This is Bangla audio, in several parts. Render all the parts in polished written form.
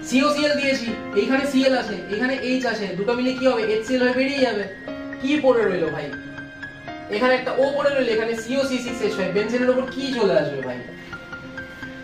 COCl দিয়েছি, এইখানে Cl আছে, এখানে H আছে, দুটো মিলে কি হবে HCl হয়ে বেরিয়ে যাবে। কি পড়ে রইলো ভাই, এখানে একটা O পড়ে রইলো, এখানে COC6H5, বেনজিনের উপর কি চলে আসবে ভাই।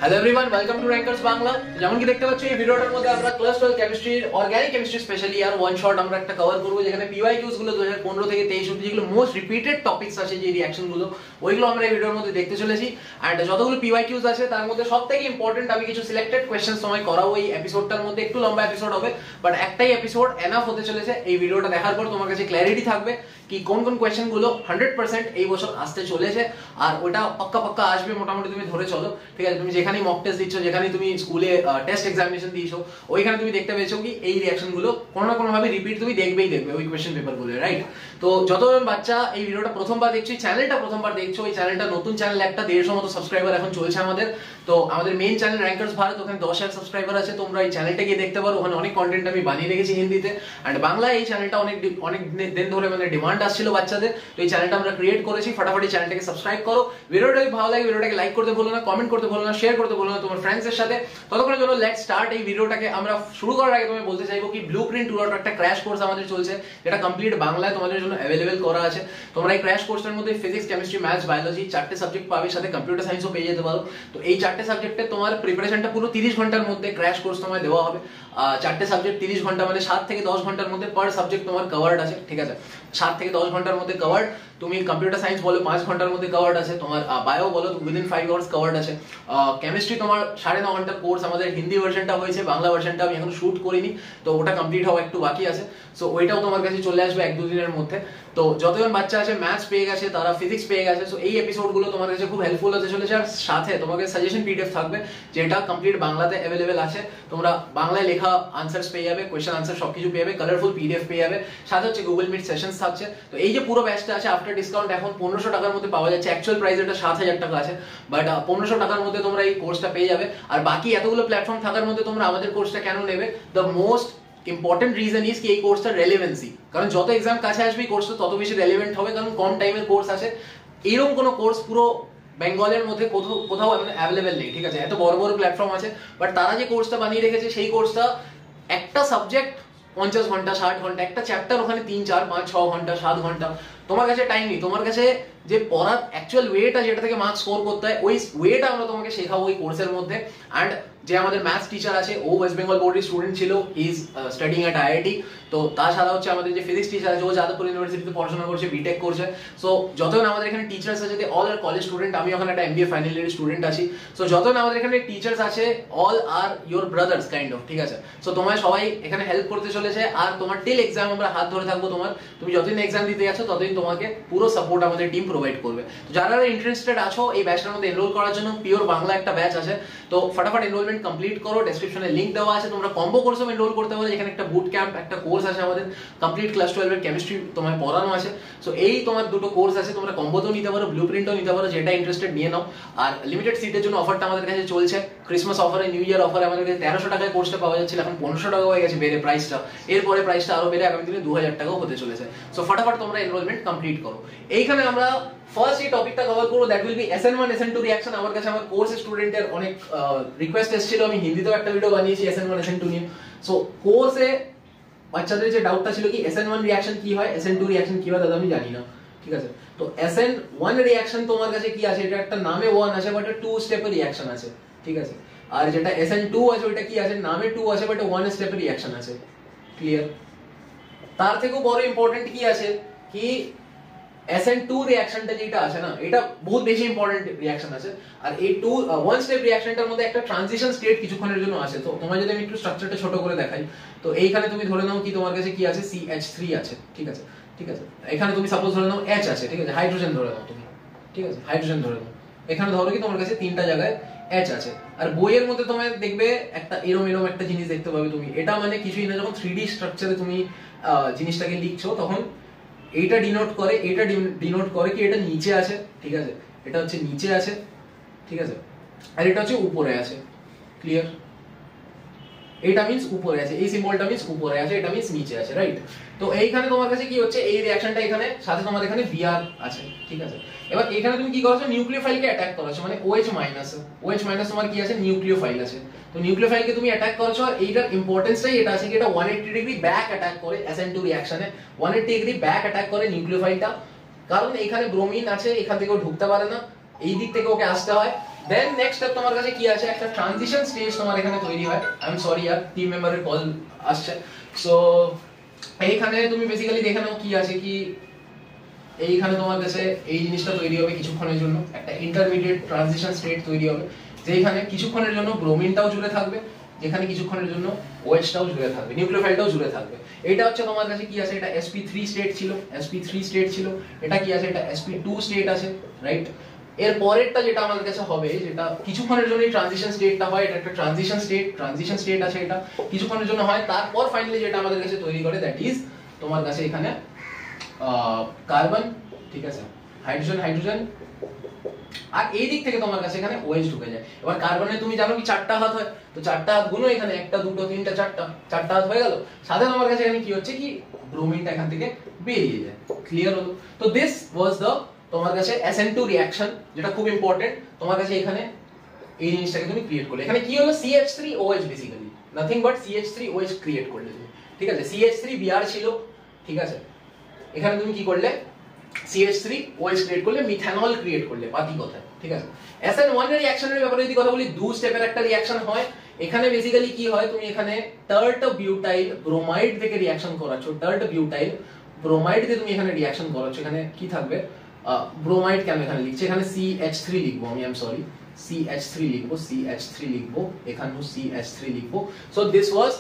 Hello everyone, welcome to rankers Bangla. যেমন কি দেখতে পাচ্ছ এই ভিডিওটার মধ্যে আমরা ক্লাস 12 কেমিস্ট্রির অর্গানিক কেমিস্ট্রি স্পেশালি আর ওয়ান শট আমরা একটা কভার করব, যেখানে পিওয়াইকিউস গুলো 2015 থেকে 23 অবধি যেগুলো মোস্ট রিপিটেড টপিকস আছে, যে রিঅ্যাকশন গুলো ওইগুলো আমরা এই ভিডিওর মধ্যে দেখতে চলেছি। এন্ড যতগুলো পিওয়াইকিউস আছে তার মধ্যে সবথেকে ইম্পর্টেন্ট আমি কিছু সিলেক্টেড কোশ্চেন্স তোমায় করাবো এই এপিসোডটার মধ্যে। একটু লম্বা এপিসোড হবে, বাট একটাই এপিসোড এনাফ হতে চলেছে। এই ভিডিওটা দেখার পর তোমার কাছে ক্ল্যারিটি থাকবে কি কোন কোন কোয়েশ্চেন গুলো 100% এই বছর আসতে চলেছে, আর ওটা পাক্কা পাক্কা আসবে মোটামুটি। তুমি ধরে চলো, ঠিক আছে? তুমি যেখানেই মক টেস্ট দিচ্ছ, যেখানে তুমি স্কুলে টেস্ট এক্সামিনেশন দিয়েছো, ওইখানে তুমি দেখতে পেয়েছো কি এই রিঅ্যাকশন গুলো কোনো না কোনো ভাবে রিপিট তুমি দেখবেই দেখবে ওই কোয়েশ্চেন পেপার গুলো, রাইট? তো যতজন বাচ্চা এই ভিডিওটা প্রথমবার দেখছো, এই চ্যানেলটা প্রথমবার দেখছো, এই চ্যানেলটা নতুন চ্যানেল, একটা 150 মতো সাবস্ক্রাইবার এখন চলছে আমাদের। তো আমাদের মেইন চ্যানেল র্যাঙ্কার্স ভারত, ওখানে 10,000 সাবস্ক্রাইবার আছে। তোমরা এই চ্যানেলটা গিয়ে দেখতে পারো, ওখানে অনেক কন্টেন্ট আমি বানিয়ে রেখেছি হিন্দিতে। এন্ড বাংলায় এই চ্যানেলটা অনেক দিন ধরে মানে ডিমান্ড আসছিল বাচ্চাদের, তো এই চ্যানেলটা আমরা ক্রিয়েট করেছি। ফটাফট চ্যানেলটাকে সাবস্ক্রাইব করো। ভিডিওটা যদি ভালো লাগে ভিডিওটাকে লাইক করতে ভুলো না, কমেন্ট করতে ভুলো না, শেয়ার করতে ভুলো না তোমার ফ্রেন্ডসের সাথে। ততক্ষণের জন্য লেটস স্টার্ট। এই ভিডিওটাকে আমরা শুরু করার আগে তুমি বলতে চাইবো কি ব্লুপ্রিন্ট টুর একটা ক্র্যাশ কোর্স আমাদের চলছে, যেটা কমপ্লিট বাংলায় তোমাদের জন্য অ্যাভেলেবেল করা আছে। তোমরা এই ক্র্যাশ কোর্সের মধ্যে ফিজিক্স, কেমিস্ট্রি, ম্যাথস, বায়োলজি 4টে সাবজেক্ট পাবে, সাথে কম্পিউটার সায়েন্সও পেয়ে যেতে পারো। তো এই 4টে সাবজেক্টে তোমার প্রিপারেশনটা পুরো 30 ঘন্টার মধ্যে ক্র্যাশ কোর্স তোমায় দেওয়া হবে। 4টে সাবজেক্ট 30 ঘন্টা মানে 7 থেকে 10 ঘন্টার মধ্যে পার সাবজেক্ট তোমার কভার্ড আছে, ঠিক আছে? 7 থেকে 10 ঘন্টার মধ্যে কভার্ড। তুমি কম্পিউটার সায়েন্স বলো 5 ঘন্টার মধ্যে কভার্ড আছে, তোমার বায়ো বলো উইদিন 5 আওয়ার্স কভার্ড আছে। কেমিস্ট্রি তোমার 9.5 ঘন্টার কোর্স। আমাদের হিন্দি ভার্সনটা হয়েছে, বাংলা ভার্সনটা আমি এখন শুট করিনি, তো ওটা কমপ্লিট হওয়া একটু বাকি আছে। সো ওইটাও তোমার কাছে চলে আসবে 1-2 দিনের মধ্যে। তো যতজন বাচ্চা আছে ম্যাথস পেয়ে গেছে, তারা ফিজিক্স পেয়ে গেছে। সো এই এপিসোডগুলো তোমার কাছে খুব হেল্পফুল হতে চলেছে। আর সাথে তোমাকে সাজেশন পিডিএফ থাকবে, যেটা কমপ্লিট বাংলাতে অ্যাভেলেবেল আছে। তোমরা বাংলায় লেখা আনসারস পেয়ে যাবে, কোয়েশ্চেন আনসার সবকিছু পেয়ে যাবে, কালারফুল পিডিএফ পেয়ে যাবে। সাথে হচ্ছে গুগল মিট সেশনস থাকছে। তো এই যে পুরো ব্যাচটা আছে আফটার ডিসকাউন্ট এখন 1500 টাকার মধ্যে পাওয়া যাচ্ছে। অ্যাকচুয়াল প্রাইস এটা 7,000 টাকা আছে, বাট 1500 টাকার মধ্যে তোমরা এই কোর্সটা পেয়ে যাবে। আর বাকি এতগুলো প্ল্যাটফর্ম থাকার মধ্যে তোমরা আমাদের কোর্সটা কেন নেবে? The most important reason is কি এই কোর্সটার রেলেভেন্সি। কারণ যত এক্সাম কাছে আসবে এই কোর্সটা তত বেশি রেলেভেন্ট হবে, কারণ কম টাইমের কোর্স আছে। এরকম কোনো কোর্স পুরো বেঙ্গলের মধ্যে কোথাও অ্যাভেলেবেল নেই, ঠিক আছে? এত বড় বড় প্ল্যাটফর্ম আছে, বাট তারা যে কোর্সটা বানিয়ে রেখেছে সেই কোর্সটা একটা সাবজেক্ট 50 ঘন্টা 60 ঘন্টা, একটা চ্যাপ্টার ওখানে 3, 4, 5, 6 ঘন্টা 7 ঘন্টা। তোমার কাছে টাইম নেই, তোমার কাছে যে পড়ার অ্যাকচুয়াল ওয়েটা যেটা থেকে মার্কস স্কোর করতে হয়, ওই ওয়েটা আমরা তোমাকে শেখাবো এই কোর্সের মধ্যে। অ্যান্ড যে আমাদের ম্যাথস টিচার আছে ও ওয়েস্ট বেঙ্গল বোর্ডের স্টুডেন্ট ছিল, he is studying at IIT। তো তাছাড়া হচ্ছে আমাদের যে ফিজিক্স টিচার আছে ও যাদবপুর ইউনিভার্সিটিতে পড়াশোনা করছে, বিটেক করছে। সো যতজন আমাদের এখানে টিচার্স আছে, অল আর কলেজ স্টুডেন্ট, আমি ওখানে একটা MBA ফাইনাল ইয়ারের স্টুডেন্ট আছি। সো যতজন আমাদের এখানে টিচার্স আছে all are your brothers kind of, ঠিক আছে? সো তোমায় সবাই এখানে হেল্প করতে চলেছে। আর তোমার টিল এক্সাম আমরা হাত ধরে থাকবো তোমার। তুমি যতদিন এক্সাম দিতে যাচ্ছ ততদিন তোমাকে পুরো সাপোর্ট আমাদের টিম প্রোভাইড করবে। তো যারা ইন্টারেস্টেড আছো এই ব্যাচটার মধ্যে এনরোল করার জন্য, পিওর বাংলা একটা ব্যাচ আছে, তো ফটাফট এনরোলমেন্ট কমপ্লিট করো। ডেসক্রিপশনে লিংক দেওয়া আছে, তোমরা কম্বো কোর্সে এনরোল করতে পারো, যেখানে একটা বুট ক্যাম্প একটা কোর্স আছে আমাদের, কমপ্লিট ক্লাস 12 এর কেমিস্ট্রি তোমায় পড়ানো আছে। সো এই তোমার দুটো কোর্স আছে, তোমরা কম্বোতেও নিতে পারো, ব্লুপ্রিন্টও নিতে পারো, যেটা ইন্টারেস্টেড নিয়ে নাও। আর লিমিটেড সিটের জন্য অফারটা আমাদের কাছে চলছে, ক্রিসমাস অফারে, নিউ ইয়ার অফারে আমাদের কাছে 1300 টাকায় কোর্সটা পাওয়া যাচ্ছিল, এখন 1500 টাকা হয়ে গেছে বেড়ে প্রাইসটা। এরপরে প্রাইসটা আরো বেড়ে আগামী দিনে 2000 টাকাও হতে চলেছে। সো ফটাফট তোমরা এনরোলমেন্ট কমপ্লিট করো। এইখানে আমরা ফার্স্ট এই টপিকটা কভার করব, that will be SN1 SN2 reaction. আমার কাছে আমার কোর্স স্টুডেন্টের অনেক রিকোয়েস্ট এসেছিল, আমি হিন্দিতেও একটা ভিডিও বানিয়েছি SN1 SN2 নিয়ে। সো কোর্সে বাচ্চাদের যে ডাউটটা ছিল কি SN1 রিঅ্যাকশন কি হয়, SN2 রিঅ্যাকশন কি হয়, দাদা আমি জানি না, ঠিক আছে? তো SN1 রিঅ্যাকশন তোমার কাছে কি আছে, এটা একটা নামে 1 আছে বাট 2 স্টেপের রিঅ্যাকশন আছে, ঠিক আছে? আর যেটা SN2 আছে ওটা কি আছে, নামে 2 আছে বাট 1 স্টেপের রিঅ্যাকশন আছে, ক্লিয়ার? তার থেকেও বড় ইম্পর্টেন্ট কি আছে কি SN2 রিঅ্যাকশনটা যেটা আছে না, এটা বহুত বেশি ইম্পর্টেন্ট রিঅ্যাকশন আছে। আর এই 1 স্টেপ রিঅ্যাকশনটার মধ্যে একটা ট্রানজিশন স্টেট কিছুক্ষণের জন্য আছে। তো তোমার যদি আমি একটু স্ট্রাকচারটা ছোট করে দেখাই, তো এইখানে তুমি ধরে নাও কি তোমার কাছে কি আছে, CH3 আছে, ঠিক আছে? ঠিক আছে, এখানে তুমি সাপোজ ধরে নাও H আছে, ঠিক আছে? হাইড্রোজেন ধরে নাও তুমি, ঠিক আছে? হাইড্রোজেন ধরে নাও, এখানে ধরো কি তোমার কাছে 3টা জায়গায় H আছে। আর বইয়ের মধ্যে তুমি দেখবে একটা এরম একটা জিনিস দেখতে পাবে তুমি, এটা মানে কিছুই না, যখন 3D স্ট্রাকচারে তুমি জিনিসটাকে লিখছো তখন এইটা ডিনোট করে, এটা ডিনোট করে কি এটা নিচে আছে, ঠিক আছে? এটা হচ্ছে নিচে আছে, ঠিক আছে? আর এটা হচ্ছে উপরে আছে, ক্লিয়ার? এটা মিন্স উপরে আছে, এই সিম্বলটা মিন্স উপরে আছে, এটা মিন্স নিচে আছে, রাইট? তো এইখানে তোমার কাছে কি হচ্ছে, এই রিঅ্যাকশনটা এখানে সাথে তোমার এখানে Br আছে, ঠিক আছে? এবার এখানে তুমি কি করছো, নিউক্লিওফাইলকে অ্যাটাক করছো, মানে OH মাইনাস তোমার কি আছে, নিউক্লিওফাইল আছে। তো নিউক্লিওফাইলকে তুমি অ্যাটাক করছো আর এইটার ইম্পর্টেন্সটাই এটা আছে কি এটা 180 ডিগ্রি ব্যাক অ্যাটাক করে SN2 রিঅ্যাকশনে 180 ডিগ্রি ব্যাক অ্যাটাক করে নিউক্লিওফাইলটা, কারণ এখানে ব্রোমিন আছে, এখান থেকে ও ঢুকতে পারে না, এই দিক থেকে ওকে আসতে হয়। দেন নেক্সট স্টেপ তোমার কাছে কি আছে, একটা ট্রানজিশন স্টেজ তোমার এখানে তৈরি হয়। আই এম সরি यार টিম মেম্বারের কল আসছে। সো এইখানে তুমি বেসিক্যালি দেখে নাও কি আছে কি এইখানে তোমার কাছে এই জিনিসটা তৈরি হবে কিছুক্ষণের জন্য, একটা ইন্টারমিডিয়েট ট্রানজিশন স্টেট তৈরি হবে যেখানে কিছুক্ষণের জন্য ব্রোমিনটাও জুড়ে থাকবে, যেখানে কিছুক্ষণের জন্য OH-টাও জুড়ে থাকবে, নিউক্লিওফাইলটাও জুড়ে থাকবে। এটা হচ্ছে তোমার কাছে কি আছে, এটা sp3 স্টেট ছিল, sp3 স্টেট ছিল। এটা কি আছে, এটা sp2 স্টেট আছে, রাইট। এর পরেরটা যেটা আমাদের কাছে হবে, যেটা কিছুক্ষণের জন্য ট্রানজিশন স্টেটটা হয়, এটা একটা ট্রানজিশন স্টেট আছে, এটা কিছুক্ষণের জন্য হয়। তারপর ফাইনালি যেটা আমাদের কাছে তৈরি করে দ্যাট ইজ তোমার কাছে এখানে কার্বন, ঠিক আছে, হাইড্রোজেন, আর এই দিক থেকে তোমার কাছে এখানে OH ঢুকে যায়। এবার কার্বনে তুমি জানো কি 4টা হাত হয়, তো 4টা হাত গুলো এখানে 1 2 3 4টা হাত হয়ে গেল। সাথে তোমার কাছে এখানে কি হচ্ছে কি ব্রোমিনটা এখান থেকে বেরিয়ে যায়। ক্লিয়ার হলো? তো দিস ওয়াজ দ্য তোমার কাছে SN2 রিঅ্যাকশন, যেটা খুব ইম্পর্টেন্ট। তোমার কাছে এখানে এই জিনিসটাকে তুমি ক্রিয়েট করলে, এখানে কি হলো CH3OH basically nothing but CH3OH create করলে তুমি, ঠিক আছে। CH3Br ছিল, ঠিক আছে, এখানে তুমি কি করলে CH3OH ক্রিয়েট করলে, মিথানল ক্রিয়েট করলে, বাকি কথা, ঠিক আছে। SN1 এর রিঅ্যাকশনের ব্যাপারে যদি কথা বলি, 2 স্টেপের একটা রিঅ্যাকশন হয়। এখানে বেসিক্যালি কি হয়, তুমি এখানে টার্ট বিউটাইল ব্রোমাইড থেকে রিঅ্যাকশন করাচ্ছ, টার্ট বিউটাইল ব্রোমাইড দিয়ে তুমি এখানে রিঅ্যাকশন করাচ্ছ। এখানে কি থাকবে, ব্রোমাইড কেন এখানে লিখছি, এখানে CH3 লিখবো আমি, আই এম সরি, CH3 লিখবো, এখানেও CH3 লিখবো। সো দিস ওয়াজ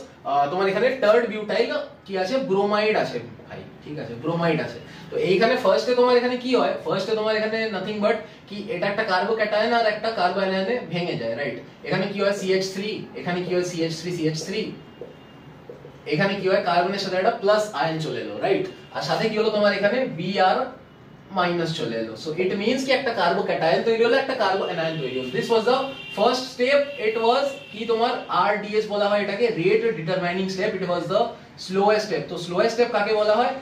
তোমার এখানে টার্ট বিউটাইল কি আছে, ব্রোমাইড আছে ভাই, ঠিক আছে, ব্রোমাইড আছে। তো এইখানে ফার্স্টে তোমার এখানে কি হয়, ফার্স্টে তোমার এখানে নাথিং বাট কি এটা একটা কার্বোক্যাটায়ন আর একটা কার্বো আয়নে ভেঙে যায়, রাইট। এখানে কি হয় CH3, এখানে কি হয় CH3, এখানে কি হয় কার্বনের সাথে একটা প্লাস আয়ন চলে এলো, রাইট। আর সাথে কি হলো তোমার এখানে Br মাইনাস চলে এলো। সো ইট মিন্স কি একটা কার্বোক্যাটায়ন তৈরি হলো, একটা কার্বো আয়ন তৈরি হলো। This was the first step. It was কি তোমার RDS বলা হয় এটাকে, rate determining step. It was the slowest step. তো স্লোয়েস্ট স্টেপ কাকে বলা হয়,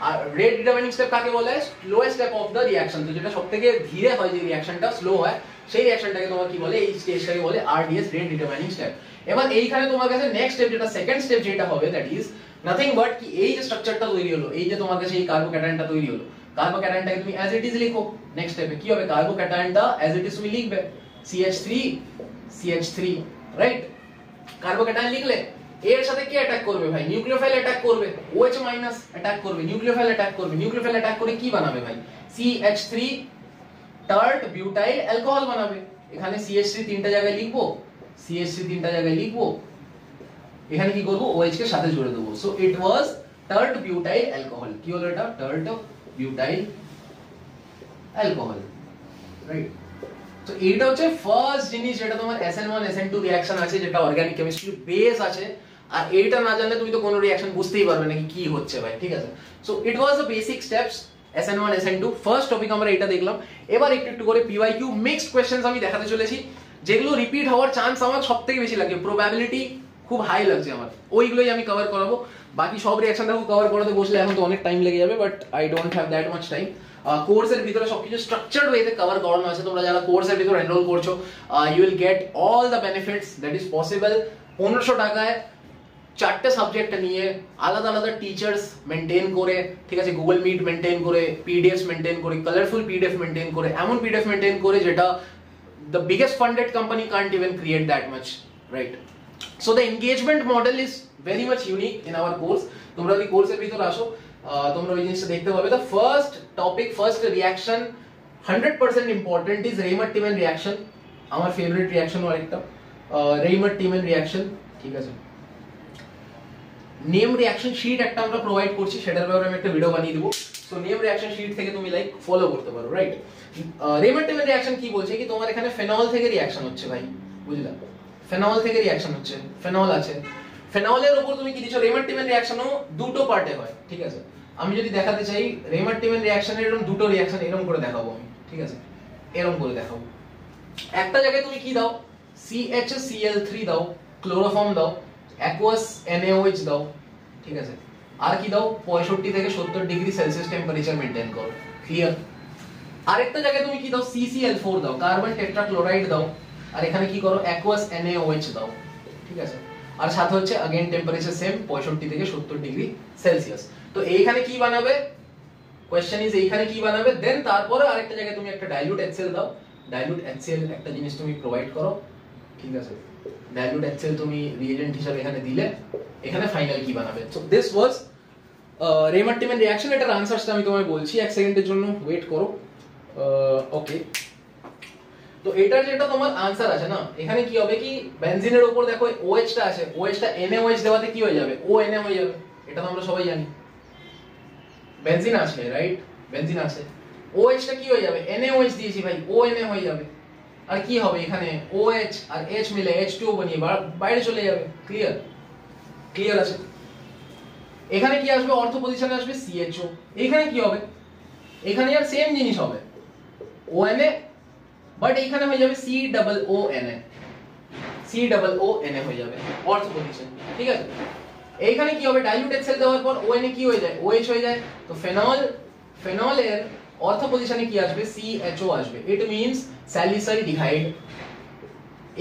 আর রেট ডিটারমাইনিং স্টেপ কাকে বলা হয়, slowest step of the reaction. তো যেটা সবথেকে ধীরে হয়, যে রিঅ্যাকশনটা স্লো হয়, সেই রিঅ্যাকশনটাকে তোমার কি বলে, এই স্টেজটাকে বলে RDS, রেট ডিটারমাইনিং স্টেপ। এবার এইখানে তোমার কাছে নেক্সট স্টেপ, যেটা সেকেন্ড স্টেপ যেটা হবে, দ্যাট ইজ নাথিং বাট কি এই যে স্ট্রাকচারটা তৈরি হলো, এই যে তোমার কাছে এই কার্বোক্যাটায়নটা তৈরি হলো, কার্বোক্যাটায়নটাকে তুমি অ্যাজ ইট ইজ লিখো। নেক্সট স্টেপে কি হবে, কার্বোক্যাটায়নটা অ্যাজ ইট ইজ তুমি লিখবে CH3, রাইট। কার্বোক্যাটায়ন লিখলে এর সাথে কি অ্যাটাক করবে ভাই, নিউক্লিওফাইল অ্যাটাক করবে, OH মাইনাস অ্যাটাক করবে, নিউক্লিওফাইল অ্যাটাক করবে, নিউক্লিওফাইল অ্যাটাক করে কি বানাবে ভাই, CH3 টার্ট বিউটাইল অ্যালকোহল বানাবে। এখানে CH3 তিনটা জায়গায় লিখবো, এখানে কি করব, OH কে সাথে জুড়ে দেবো। So it was tart butyl alcohol. কি হলো এটা, টার্ট বিউটাইল অ্যালকোহল, রাইট। তো এইটা হচ্ছে ফার্স্ট জিনিস, যেটা তোমার SN1 SN2 রিঅ্যাকশন আছে, যেটা অর্গানিক কেমিস্ট্রি বেস আছে। আর এইটা না জানলে তুমি তো কোনো রিঅ্যাকশন বুঝতেই পারবে না কি হচ্ছে ভাই, ঠিক আছে। So it was the basic steps SN1 SN2। First topic আমরা এটা দেখলাম। এবার একটু করে PYQ মিক্সড কোশ্চেনস আমি দেখাতে চলেছি, যেগুলো রিপিট হওয়ার চান্স আমার সবথেকে বেশি লাগে, প্রবাবিলিটি খুব হাই লাগছে আমার, ওইগুলোই আমি কভার করাবো। বাকি সব রিঅ্যাকশন দেখো কভার করাতে বসলে এখন তো অনেক টাইম লেগে যাবে, but I don't have that much time. কোর্সের ভিতরে সবকিছু স্ট্রাকচারড ওয়েতে কভার করানো আছে। তোমরা যারা কোর্সের ভিতরে এনরোল করছো, you will get all the benefits that is possible. 1500 টাকায় 4টে সাবজেক্ট নিয়ে আলাদা আলাদা টিচার্স মেনটেন করে, ঠিক আছে, গুগল মিট মেনটেন করে, পিডিএফ মেনটেন করে, কালারফুল পিডিএফ মেনটেন করে, এমন পিডিএফ মেনটেন করে যেটা the biggest funded company can't even create that much, right? So the engagement model is very much unique in our course. তোমরা যদি কোর্সের ভিতর আসো, তোমরা ওই জিনিসটা দেখতে পাবে। The first topic, first reaction 100% important is Raymer-Timan reaction. আমার ফেভারিট রিঅ্যাকশন আরেকটা Raymer-Timan reaction, ঠিক আছে। নেম রিঅ্যাকশন শীট একটা আমরা প্রোভাইড করছি, সেটার ব্যাপারে আমি একটা ভিডিও বানিয়ে দেবো। সো নেম রিঅ্যাকশন শীট থেকে তুমি লাইক ফলো করতে পারো, রাইট। Raymer-Timan রিঅ্যাকশন কি বলছে কি তোমার এখানে ফেনল থেকে রিঅ্যাকশন হচ্ছে ভাই, বুঝলা, ফেনল থেকে রিঅ্যাকশন হচ্ছে, ফেনল আছে, ফেনলের উপর তুমি কি দিছো, Raymer-Timan রিঅ্যাকশনও দুটো পার্টে হয়, ঠিক আছে। আমি যদি দেখাতে চাই Raymer-Timan রিঅ্যাকশনের এরকম দুটো রিঅ্যাকশন এরকম করে দেখাবো আমি, ঠিক আছে, এরকম করে দেখাবো। একটা জায়গায় তুমি কি দাও, CHCl3 দাও, ক্লোরোফর্ম দাও, অ্যাকুয়াস NaOH দাও, ঠিক আছে, আর কি দাও 65 থেকে 70 ডিগ্রি সেলসিয়াস টেম্পারেচার মেইনটেইন করো, ক্লিয়ার। আরেকটা জায়গায় তুমি কি দাও, CCl4 দাও, কার্বন টেট্রাক্লোরাইড দাও, আর এখানে কি করো অ্যাকুয়াস NaOH দাও, ঠিক আছে। আর সাথে হচ্ছে अगेन টেম্পারেচার সেম 65 থেকে 70 ডিগ্রি সেলসিয়াস। তো এইখানে কি বানাবে, কোশ্চেন ইজ এইখানে কি বানাবে, দেন তারপরে আরেকটা জায়গায় তুমি একটা ডাইলিউট HCl দাও। ডাইলিউট HCl একটা জিনিস তুমি প্রোভাইড করো, ঠিক আছে। ডাইলিউট HCl তুমি রিএজেন্ট হিসেবে এখানে দিলে, এখানে ফাইনাল কি বানাবে। So this was Reimer Tiemann reaction. এটার আনসারটা আমি তোমায় বলছি, এক সেকেন্ডের জন্য ওয়েট করো। ওকে, তো এটার যেটা তোমার আনসার আছে না, এখানে কি হবে কি বেনজিনের উপর দেখো OH টা আছে, OH টা NaOH দেওয়াতে কি হয়ে যাবে, ONa হয়ে যাবে। এটা তো আমরা সবাই জানি। বেনজিন আছে, রাইট, বেনজিন আছে, OH টা কি হয়ে যাবে, NaOH দিয়েছি ভাই, ONa হয়ে যাবে। আর কি হবে এখানে OH আর H মিলে H2O বানিয়ে বাইরে চলে যাবে। ক্লিয়ার, ক্লিয়ার আছে। এখানে কি আসবে, অর্থ পজিশনে আসবে CHO। এখানে কি হবে, এখানে আর সেম জিনিস হবে ONa, বাট এখানে হয়ে যাবে COONA, COONA হয়ে যাবে অর্থ পজিশন, ঠিক আছে। এইখানে কি হবে, ডাইলিউট HCl দেওয়ার পর ONA কি হয়ে যায়, OH হয়ে যায়। তো ফেনলের অর্থ পজিশনে কি আসবে, CHO আসবে। It means salicylaldehyde.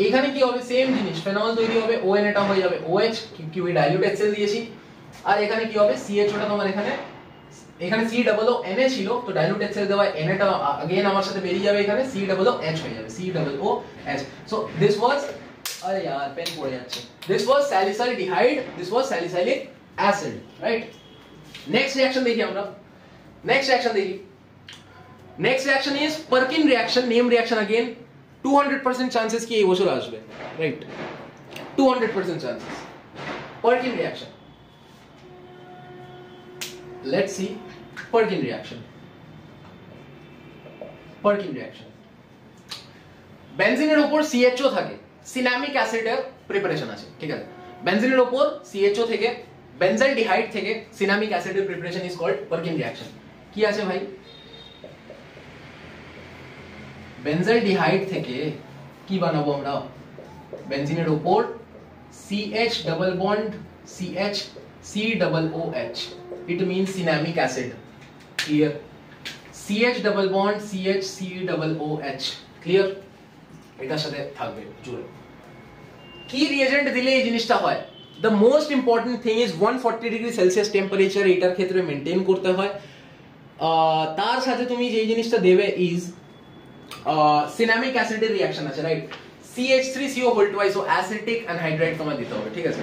এইখানে কি হবে, সেম জিনিস, ফেনল তৈরি হবে, ONA টা হয়ে যাবে OH, কি ওই ডাইলিউট HCl দিয়েছি। আর এখানে কি হবে, CHO টা তোমার এখানে COONA ছিল, তো ডাইলিউট HCl দেওয়া Na টা अगेन আমার সাথে বেরিয়ে যাবে, এখানে COOH হয়ে যাবে, COOH। সো দিস ওয়াজ, আরে यार পেন পড়ে যাচ্ছে, this was salicylaldehyde, this was salicylic acid, right. Next reaction দেখি আমরা, next reaction is Perkin reaction. Name reaction again 200% chances কি এই বছর আসবে, right, 200% chances Perkin reaction. Let's see Perkin reaction. Perkin reaction. বেনজিনের উপর CHO থাকে, সিনামিক অ্যাসিডের প্রিপারেশন আছে, ঠিক আছে। বেনজিনের উপর CHO থেকে, বেনজাইলডিহাইড থেকে সিনামিক অ্যাসিডের প্রিপারেশন ইজ কল্ড পারকিন রিঅ্যাকশন। কি আছে ভাই, বেনজাইলডিহাইড থেকে কি বানাবো আমরা, বেনজিনের উপর CH double bond CH COOH, it means cinnamic acid. Clear? CH double bond CH COOH. Clear? এটার সাথে থাকবে জুড়ে। কি রিএজেন্ট দিলে এই জিনিসটা হয়, the most important thing is 140 degree Celsius temperature এটার ক্ষেত্রে মেইনটেইন করতে হয়। তার সাথে তুমি যে জিনিসটা দেবে ইজ সিনামিক অ্যাসিডের রিঅ্যাকশন আছে, রাইট। CH3CO হোল টুয়াইস, ও অ্যাসিটিক অ্যানহাইড্রাইড তোমায় দিতে হবে, ঠিক আছে।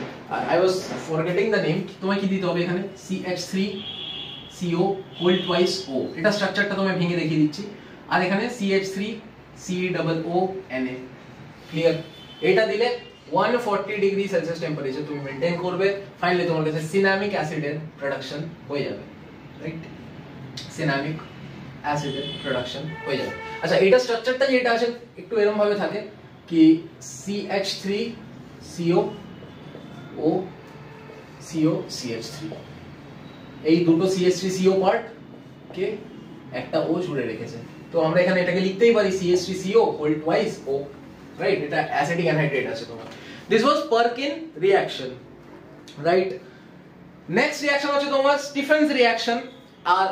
I was forgetting the name, তোমায় কি দিতে হবে এখানে, CH3CO হোল টুয়াইস O। এটা স্ট্রাকচারটা তোমায় ভেঙে দেখিয়ে দিচ্ছি। আর এখানে CH3COONA। ক্লিয়ার? এটা দিলে 140 ডিগ্রি সেলসিয়াস টেম্পারেচার তুমি মেইনটেইন করবে, ফাইনালি তোমার কাছে সিনামিক অ্যাসিডের প্রোডাকশন হয়ে যাবে, রাইট, সিনামিক অ্যাসিডের প্রোডাকশন হয়ে যাবে। আচ্ছা, এটা স্ট্রাকচারটা যেটা আছে একটু এরকম ভাবে থাকে কি CH3CO CH3, এই দুটো CH3CO পার্ট কে একটা O জুড়ে রেখেছে, তো আমরা এখানে এটাকে লিখতেই পারি CH3CO whole twice O, right. এটা অ্যাসিটিক অ্যানহাইড্রেট আছে তোমার। This was Perkin reaction, right. Next reaction হচ্ছে তোমার স্টিফেন্স রিঅ্যাকশন। আর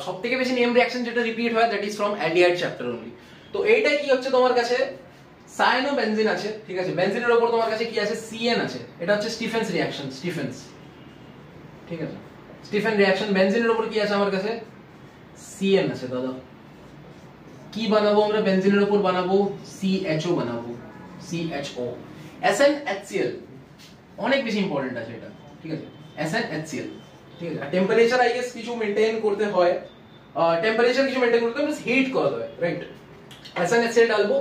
সবথেকে বেশি নেম রিঅ্যাকশন যেটা রিপিট হয় that is from aldehyde chapter only. তো এইটাই কি হচ্ছে, তোমার কাছে সায়ানোবেনজিন আছে, ঠিক আছে, বেনজিনের উপর তোমার কাছে কি আছে, CN আছে, এটা হচ্ছে স্টিফেন্স রিঅ্যাকশন, স্টিফেন্স, ঠিক আছে। স্টিফেন রিঅ্যাকশন, বেনজিনের উপর কি আছে আমার কাছে, CN আছে দাদা। কি বানাবো আমরা, বেনজিনের উপর বানাবো CHO বানাবো, CHO। SnHCl অনেক বেশি ইম্পর্টেন্ট আছে এটা, ঠিক আছে, SnHCl, ঠিক আছে। টেম্পারেচার আই গেস কিছু মেইনটেইন করতে হয়, টেম্পারেচার কিছু মেইনটেইন করতে হয়, হিট করাতে হয়, রাইট। SnHCl ডালবো,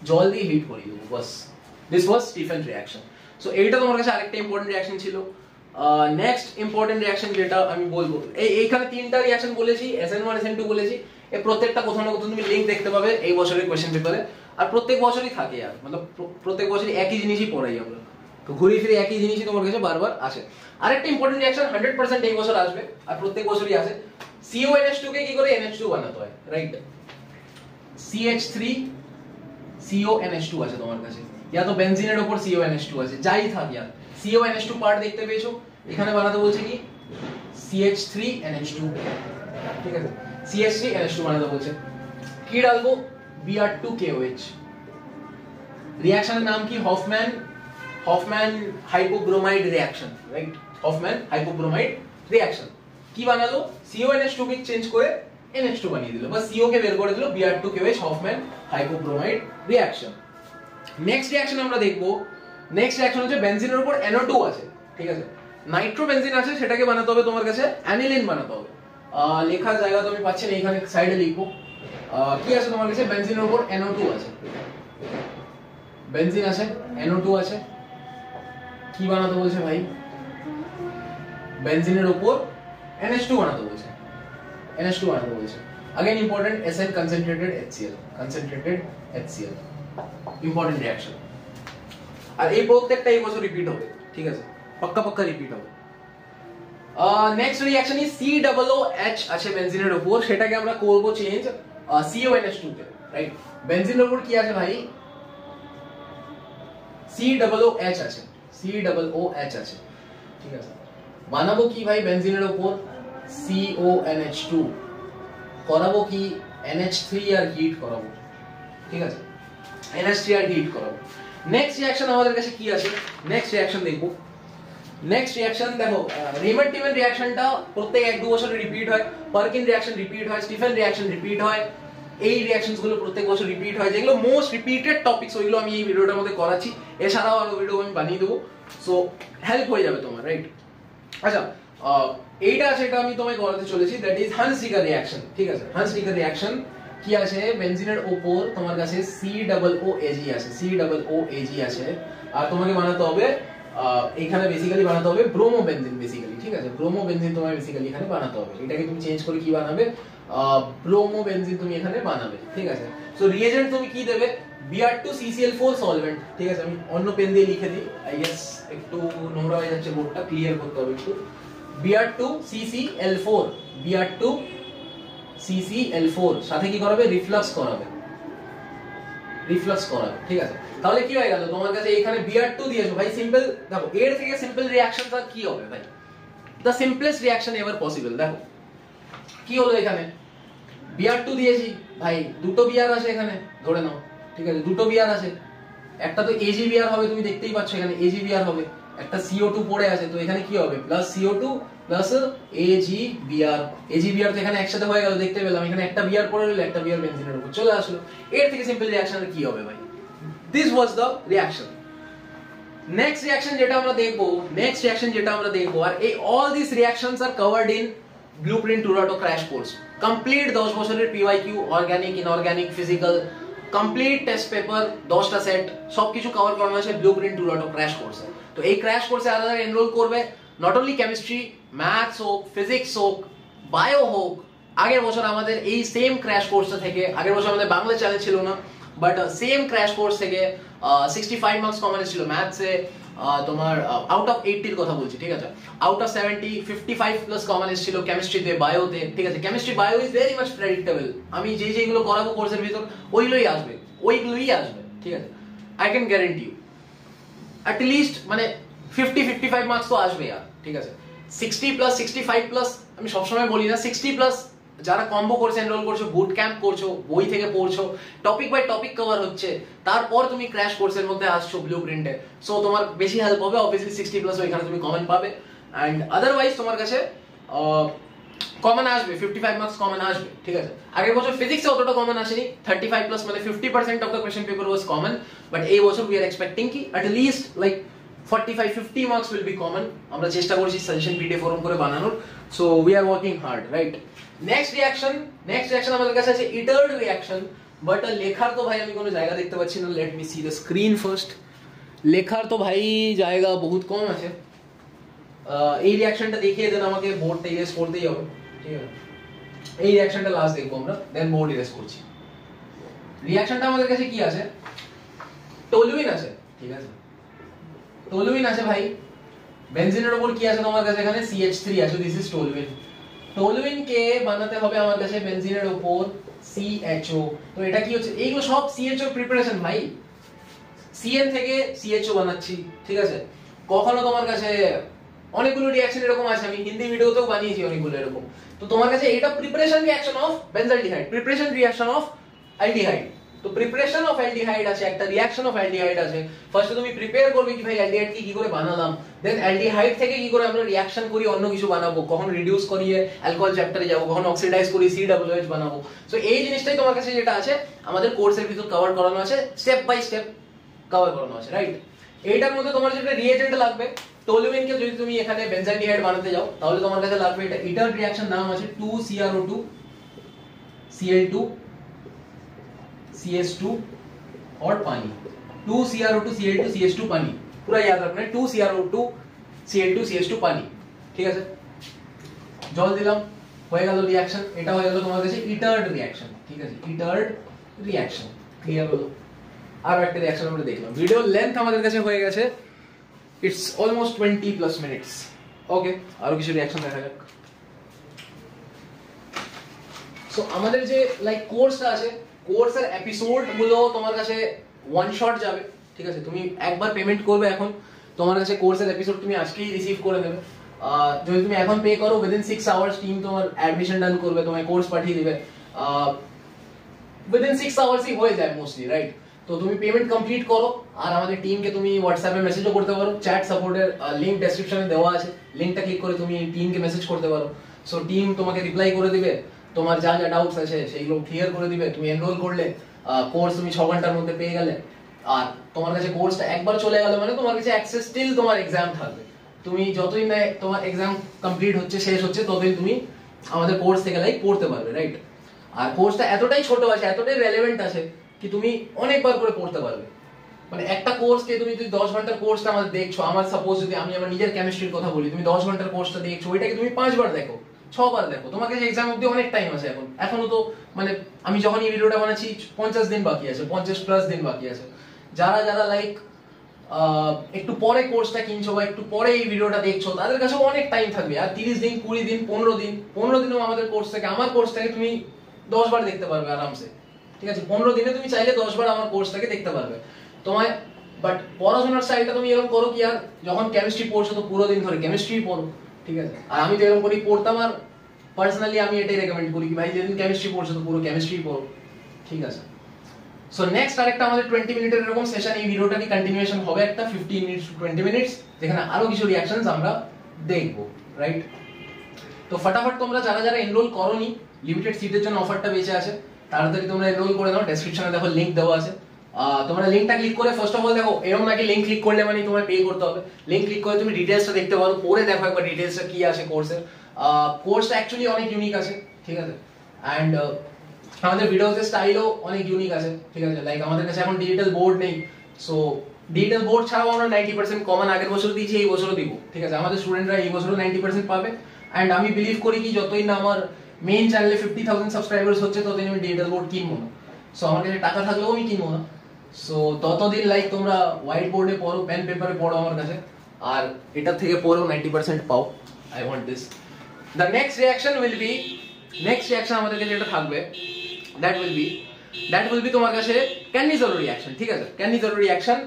জল দিয়ে হিট করিয়ে দেবো, বাস। This was Stephen reaction. So এইটা তোমার কাছে আরেকটা ইম্পর্টেন্ট রিঅ্যাকশন ছিল। নেক্সট ইম্পর্টেন্ট রিঅ্যাকশন যেটা আমি বলবো, এইখানে তিনটা রিঅ্যাকশন বলেছি, SN1 SN2 বলেছি। এই প্রত্যেকটা কোথাও না কোথাও তুমি লিংক দেখতে পাবে এই বছরের কোশ্চেন পেপারে, আর প্রত্যেক বছরই থাকে, আর মানে প্রত্যেক বছরই একই জিনিসই পড়াই আমরা, তো ঘুরে ফিরে একই জিনিসই তোমার কাছে বারবার আসে। আরেকটা ইম্পর্টেন্ট রিঅ্যাকশন 100% এই বছর আসবে, আর প্রত্যেক বছরই আসে। CONH2 কে কি করে NH2 বানাতে হয়, রাইট। CH3CONH2 আছে তোমার কাছে, ইয়া তো বেনজিনের উপর CONH2 আছে, যাই থাক ইয়ার, CONH2 পার্ট দেখতে পেয়েছো, এখানে বানাতে বলছে কি CH3NH2, ঠিক আছে, CH3NH2 বানাতে বলছে। কি ডালবো, Br2KOH। রিঅ্যাকশনের নাম কি? Hofmann hypobromide reaction, right? Hofmann hypobromide reaction কি বানালো? CONH2 কে চেঞ্জ করে NH2 বানিয়ে দিল, বা CO কে বের করে দিল। Br2KOH Hofmann hypobromide reaction. Next reaction আমরা দেখব, নেক্সট রিঅ্যাকশন হচ্ছে বেনজিনের উপর NO2 আছে, ঠিক আছে? নাইট্রোবেনজিন আছে, সেটাকে বানাতে হবে তোমার কাছে অ্যানিলিন বানাতে হবে। লেখার জায়গা তো আমি পাচ্ছি না, এখানে সাইডে লিখবো। কি আছে তোমার কাছে? বেনজিনের উপর NO2 আছে, বেনজিন আছে, NO2 আছে। কি বানাতে বলছে ভাই? বেনজিনের উপর NH2 বানাতে বলছে, NH2 বানাতে বলছে। Again important SN concentrated HCl, important reaction. আর এই প্রত্যেকটা এই বছর রিপিট হবে, ঠিক আছে? পাক্কা রিপিট হবে। নেক্সট রিঅ্যাকশন ইজ COOH আছে বেনজিনের উপর, সেটাকে আমরা করব চেঞ্জ CONH2 তে, রাইট? বেনজিনের উপর কি আছে ভাই? COOH আছে, COOH আছে, ঠিক আছে? বানাবো কি ভাই বেনজিনের উপর? CONH2 করাবো কি? NH3 আর হিট করাবো, ঠিক আছে? NH3 আর হিট করাবো। নেক্সট রিঅ্যাকশন আমাদের কাছে কি আছে? নেক্সট রিঅ্যাকশন দেখবো। নেক্সট রিঅ্যাকশন দেখো, রেমন-টিমেন রিঅ্যাকশনটা প্রত্যেক 1-2 বছরে রিপিট হয়, পার্কিন রিঅ্যাকশন রিপিট হয়, স্টিফেন রিঅ্যাকশন রিপিট হয়। এই রিঅ্যাকশনস গুলো প্রত্যেক বছর রিপিট হয়, যেগুলো মোস্ট রিপিটেড টপিকস, ওইগুলো আমি এই ভিডিওটার মধ্যে করাচ্ছি। এছাড়াও আরো ভিডিও আমি বানিয়ে দেবো, সো হেল্প হয়ে যাবে তোমার, রাইট? আচ্ছা, এইটা আছে, এটা আমি তোমায় করাতে চলেছি, দ্যাট ইজ হান্স-ডিকার রিঅ্যাকশন, ঠিক আছে? হান্স-ডিকার রিঅ্যাকশন কি আছে? বেনজিনের উপর তোমার কাছে COOH আছে, COOH আছে, আর তোমাকে বানাতে হবে এখানে বেসিক্যালি বানাতে হবে ব্রোমোবেনজিন, বেসিক্যালি, ঠিক আছে? ব্রোমোবেনজিন তোমায় বেসিক্যালি এখানে বানাতে হবে। এটাকে তুমি চেঞ্জ করে কি বানাবে? ব্রোমোবেনজিন তুমি এখানে বানাবে, ঠিক আছে? সো রিএজেন্ট তুমি কি দেবে? Br2CCl4 সলভেন্ট, ঠিক আছে? আমি অন্য পেন দিয়ে লিখে দিই, আই গেস একটু নোংরা হয়ে যাচ্ছে, বোর্ডটা ক্লিয়ার করতে হবে একটু। Br2CCl4 সাথে কি করাবে? রিফ্লাক্স করাবে, ঠিক আছে? তাহলে কি হয়ে গেল তোমার কাছে? এখানে Br2 দিয়েছো ভাই, সিম্পল। দেখো এর থেকে সিম্পল রিঅ্যাকশন আর কি হবে ভাই? The simplest reaction ever possible. দেখো কি হলো, এখানে Br2 দিয়েছি ভাই, দুটো Br আছে এখানে, ধরে নাও, ঠিক আছে? দুটো Br আছে, একটা তো AgBr হবে, তুমি দেখতেই পাচ্ছ এখানে AgBr হবে, একটা CO2 পড়ে আছে, তো এখানে কি হবে? প্লাস CO2 প্লাস AgBr তো এখানে একসাথে হয়ে গেল, দেখতে পেলাম। এখানে একটা Br পড়ে রইল, একটা Br বেনজিনের উপর চলে আসলো। এর থেকে সিম্পল রিঅ্যাকশন আর কি হবে ভাই? This was the reaction. Next reaction যেটা আমরা দেখবো, আর এই all this reactions are covered in blueprint টুরাটো ক্র্যাশ কোর্স। কমপ্লিট 10 বছরের PYQ, organic, inorganic, physical, complete test paper, 10টা সেট, সবকিছু কভার করানো আছে ব্লুপ্রিন্ট টুরাটো ক্র্যাশ কোর্সে। তো এই ক্র্যাশ কোর্সে আলাদা এনরোল করবে নট অনলি কেমিস্ট্রি, ম্যাথস হোক, ফিজিক্স হোক, বায়ো হোক। আগের বছর আমাদের এই সেম ক্র্যাশ কোর্সটা থেকে, আগের বছর আমাদের বাংলা চ্যানেল ছিল না, বাট সেম ক্র্যাশ কোর্স থেকে 65 মার্কস কমন ছিল ম্যাথসে, তোমার আউট অফ 80 এর কথা বলছি, ঠিক আছে? আউট অফ 70 55 প্লাস কমন ছিল কেমিস্ট্রিতে, বায়োতে, ঠিক আছে? Chemistry, bio is very much predictable. আমি যেগুলো করাবো কোর্সের ভিতর ওইগুলোই আসবে, ঠিক আছে? I can guarantee you at least মানে 50-55 মার্কস তো আসবে, ঠিক আছে? 60 প্লাস 65 প্লাস, আমি সবসময় বলি না, 60 প্লাস যারা কম্বো কোর্সে এনরোল করছো, বুট ক্যাম্প করছো, বই থেকে পড়ছো, টপিক বাই টপিক কভার হচ্ছে, তারপর তুমি ক্র্যাশ কোর্সের মধ্যে আসছো ব্লুপ্রিন্টে, সো তোমার বেশি হেল্প হবে। অবভিয়াসলি 60 প্লাস ওইখানে তুমি কমন পাবে, এন্ড আদারওয়াইজ তোমার কাছে কমন আসবে, 55 মার্কস কমন আসবে, ঠিক আছে? আগের বছর ফিজিক্সে অতটা কমন আসেনি, 35 প্লাস মানে 50% of the question paper was common, but এই বছর উই আর এক্সপেক্টিং কি at least like 45-50 marks will be common. আমরা চেষ্টা করছি সাজেশন পিডিএফ ফরম করে বানানোর, so we are working hard, right? Next reaction আমাদের কাছে আছে ইটার্ড রিঅ্যাকশন, বাট লেখার তো ভাই আমি কোনো জায়গা দেখতে পাচ্ছি না। Let me C the screen first. লেখার তো ভাই জায়গা বহুত কম আছে। এই রিঅ্যাকশনটা দেখিয়ে দেন আমাকে, বোর্ডটা ইরেজ করতেই হবে, ঠিক আছে? এই রিঅ্যাকশনটা লাস্ট দেখবো আমরা, দেন বোর্ড ইরেজ করছি। রিঅ্যাকশনটা আমাদের কাছে কি আছে? টলুইন আছে, ঠিক আছে? টলুইন আছে ভাই, বেনজিনের উপর কি আছে তোমার কাছে? এখানে CH3 আছে, দিস ইজ টলুইন। টলুইন কে বানাতে হবে আমার কাছে বেনজিনের উপর CHO। তো এটা কি হচ্ছে? এইগুলো সব CHO প্রিপারেশন ভাই, CN থেকে CHO বানাচ্ছি, ঠিক আছে? কখনো তোমার কাছে অনেকগুলো রিঅ্যাকশন এরকম আছে, আমি হিন্দি ভিডিওতেও বানিয়েছি অনেকগুলো এরকম। তো তোমার কাছে এটা preparation reaction of benzaldehyde, preparation reaction of aldehyde, তো প্রিপারেশন অফ অ্যালডিহাইড আছে, একটা রিঅ্যাকশন অফ অ্যালডিহাইড আছে। ফার্স্ট তুমি প্রিপেয়ার করবে কি ভাই অ্যালডিহাইড কি করে বানালাম, দেন অ্যালডিহাইড থেকে কি করে আমরা রিঅ্যাকশন করি অন্য কিছু বানাবো, কখন রিডিউস করিয়ে অ্যালকোহল চ্যাপ্টারে যাব, কখন অক্সিডাইজ করি COOH বানাবো। সো এই জিনিসটাই তোমার কাছে যেটা আছে আমাদের কোর্সের ভিতর কভার করানো আছে, স্টেপ বাই স্টেপ কভার করানো আছে, রাইট? এইটার মধ্যে তোমার যেটা রিএজেন্ট লাগবে, টলুইনকে যদি তুমি এখানে বেনজালডিহাইড বানাতে যাও তাহলে তোমার কাছে লাগবে এটা ইটার রিঅ্যাকশন নাম আছে 2CrO2 Cl2 CS2 और पानी, 2CrO2 Cl2 CS2 पानी, पूरा याद रखना है 2CrO2 Cl2 CS2 पानी, ঠিক আছে? জল দিলাম, হয়ে গেল রিঅ্যাকশন, এটা হয়ে গেল তোমার কাছে ইটার্ড রিঅ্যাকশন, ঠিক আছে? ইটার্ড রিঅ্যাকশন ক্লিয়ার হলো। আর একটা রিঅ্যাকশন আমরা দেখলাম, ভিডিও লেন্থ আমাদের কাছে হয়ে গেছে ইটস অলমোস্ট 20+ মিনিটস। ওকে, আরো কিছু রিঅ্যাকশন দেখা যাক। সো আমাদের যে লাইক কোর্সটা আছে, কোর্সের এপিসোড গুলো তোমার কাছে ওয়ান শট যাবে, ঠিক আছে? তুমি একবার পেমেন্ট করবে এখন, তোমার কাছে কোর্সের এপিসোড তুমি আজকেই রিসিভ করে নেবে। যদি তুমি এখন পে করো উইদিন 6 আওয়ার্স টিম তোমার অ্যাডমিশন ডান করবে, তোমায় কোর্স পাঠিয়ে দিবে, উইদিন 6 আওয়ার্সই হয়ে যায় মোস্টলি, রাইট? তো তুমি পেমেন্ট কমপ্লিট করো আর আমাদের টিমকে তুমি হোয়াটসঅ্যাপে মেসেজও করতে পারো, চ্যাট সাপোর্টের লিংক ডেসক্রিপশনে দেওয়া আছে, লিংকটা ক্লিক করে তুমি টিমকে মেসেজ করতে পারো। সো টিম তোমাকে রিপ্লাই করে দিবে, তোমার যা যা ডাউটস আছে সেইগুলো ক্লিয়ার করে দিবে। তুমি এনরোল করলে কোর্স তুমি 6 ঘন্টার মধ্যে পেয়ে গেলে, আর তোমার কাছে কোর্সটা একবার চলে গেল মানে তোমার কাছে অ্যাক্সেস টিল তোমার এক্সাম থাকবে। তুমি যতদিন না তোমার এক্সাম কমপ্লিট হচ্ছে, শেষ হচ্ছে, ততদিন তুমি আমাদের কোর্স থেকে লাইক পড়তে পারবে, রাইট? আর কোর্সটা এতটাই ছোট আছে, এতটাই রেলেভেন্ট আছে কি তুমি অনেকবার করে পড়তে পারবে। মানে একটা কোর্সকে তুমি যদি 10 ঘন্টার কোর্সটা আমাদের দেখছো, আমার সাপোজ যদি আমি আমার নিজের কেমিস্ট্রির কথা বলি, তুমি 10 ঘন্টার কোর্সটা দেখছো, ওইটাকে তুমি 5 বার দেখো, 6 বার দেখো, তোমার কাছে এক্সাম অবধি অনেক টাইম আছে। এখনো তো মানে আমি যখন এই ভিডিওটা বানাচ্ছি 50 দিন বাকি আছে, 50+ দিন বাকি আছে। যারা যারা লাইক একটু পরে কোর্সটা কিনছো বা একটু পরে এই ভিডিওটা দেখছো, তাদের কাছে অনেক টাইম থাকবে। আর 30 দিন, 20 দিন, 15 দিনও আমাদের কোর্স থেকে, আমার কোর্সটাকে তুমি 10 বার দেখতে পারবে আরামসে, ঠিক আছে? 15 দিনে তুমি চাইলে 10 বার আমার কোর্সটাকে দেখতে পারবে তোমায়। বাট পড়াশোনার সাইডটা তুমি এরকম করো কি, আর যখন কেমিস্ট্রি পড়ছো তো পুরো দিন ধরে কেমিস্ট্রি পড়ো, ঠিক আছে? আর আমি তো এরকম করি পড়তাম, আর পার্সোনালি আমি এটাই রেকমেন্ড করি কি ভাই যেদিন কেমিস্ট্রি পড়ছো তো পুরো কেমিস্ট্রি পড়ো, ঠিক আছে? সো নেক্সট আরেকটা আমাদের 20 মিনিটের এরকম সেশন, এই ভিডিওটারই কন্টিনিউশন হবে একটা 15 মিনিটস টু 20 মিনিটস, যেখানে আরো কিছু রিঅ্যাকশনস আমরা দেখবো, রাইট? তো ফটাফট তোমরা যারা যারা এনরোল করোনি, লিমিটেড সিটের জন্য অফারটা বেঁচে আছে, তাড়াতাড়ি তোমরা এনরোল করে নাও। ডেসক্রিপশনে দেখো লিংক দেওয়া আছে, তোমরা লিংকটা ক্লিক করে ফার্স্ট অফ অল দেখো, এরকম নাকি লিংক ক্লিক করলে মানে তোমায় পে করতে হবে। লিংক ক্লিক করে তুমি ডিটেইলসটা দেখতে পারো, পরে দেখো একবার ডিটেইলসটা কি আছে কোর্সের। কোর্সটা অ্যাকচুয়ালি অনেক ইউনিক আছে, ঠিক আছে? অ্যান্ড আমাদের ভিডিওসের স্টাইলও অনেক ইউনিক আছে, ঠিক আছে? লাইক আমাদের কাছে এখন ডিজিটাল বোর্ড নেই, সো ডিজিটাল বোর্ড ছাড়াও আমরা 90% কমন আগের বছর দিয়েছি, এই বছরও দিব, ঠিক আছে? আমাদের স্টুডেন্টরা এই বছরও 90% পাবে। অ্যান্ড আমি বিলিভ করি কি যতদিন না আমার মেইন চ্যানেলে 50,000 সাবস্ক্রাইবার্স হচ্ছে ততদিন আমি ডিজিটাল বোর্ড কিনবো না। সো আমার কাছে টাকা থাকলেও আমি কিনবো না। সো ততদিন লাইক তোমরা হোয়াইট বোর্ডে পড়ো, পেন পেপারে পড়ো আমার কাছে, আর এটা থেকে পড়েও 90% পাও। I want this. The next reaction আমাদেরকে যেটা থাকবে দ্যাট উইল বি তোমার কাছে ক্যানিজোলো রিঅ্যাকশন, ঠিক আছে? ক্যানিজোলো রিঅ্যাকশন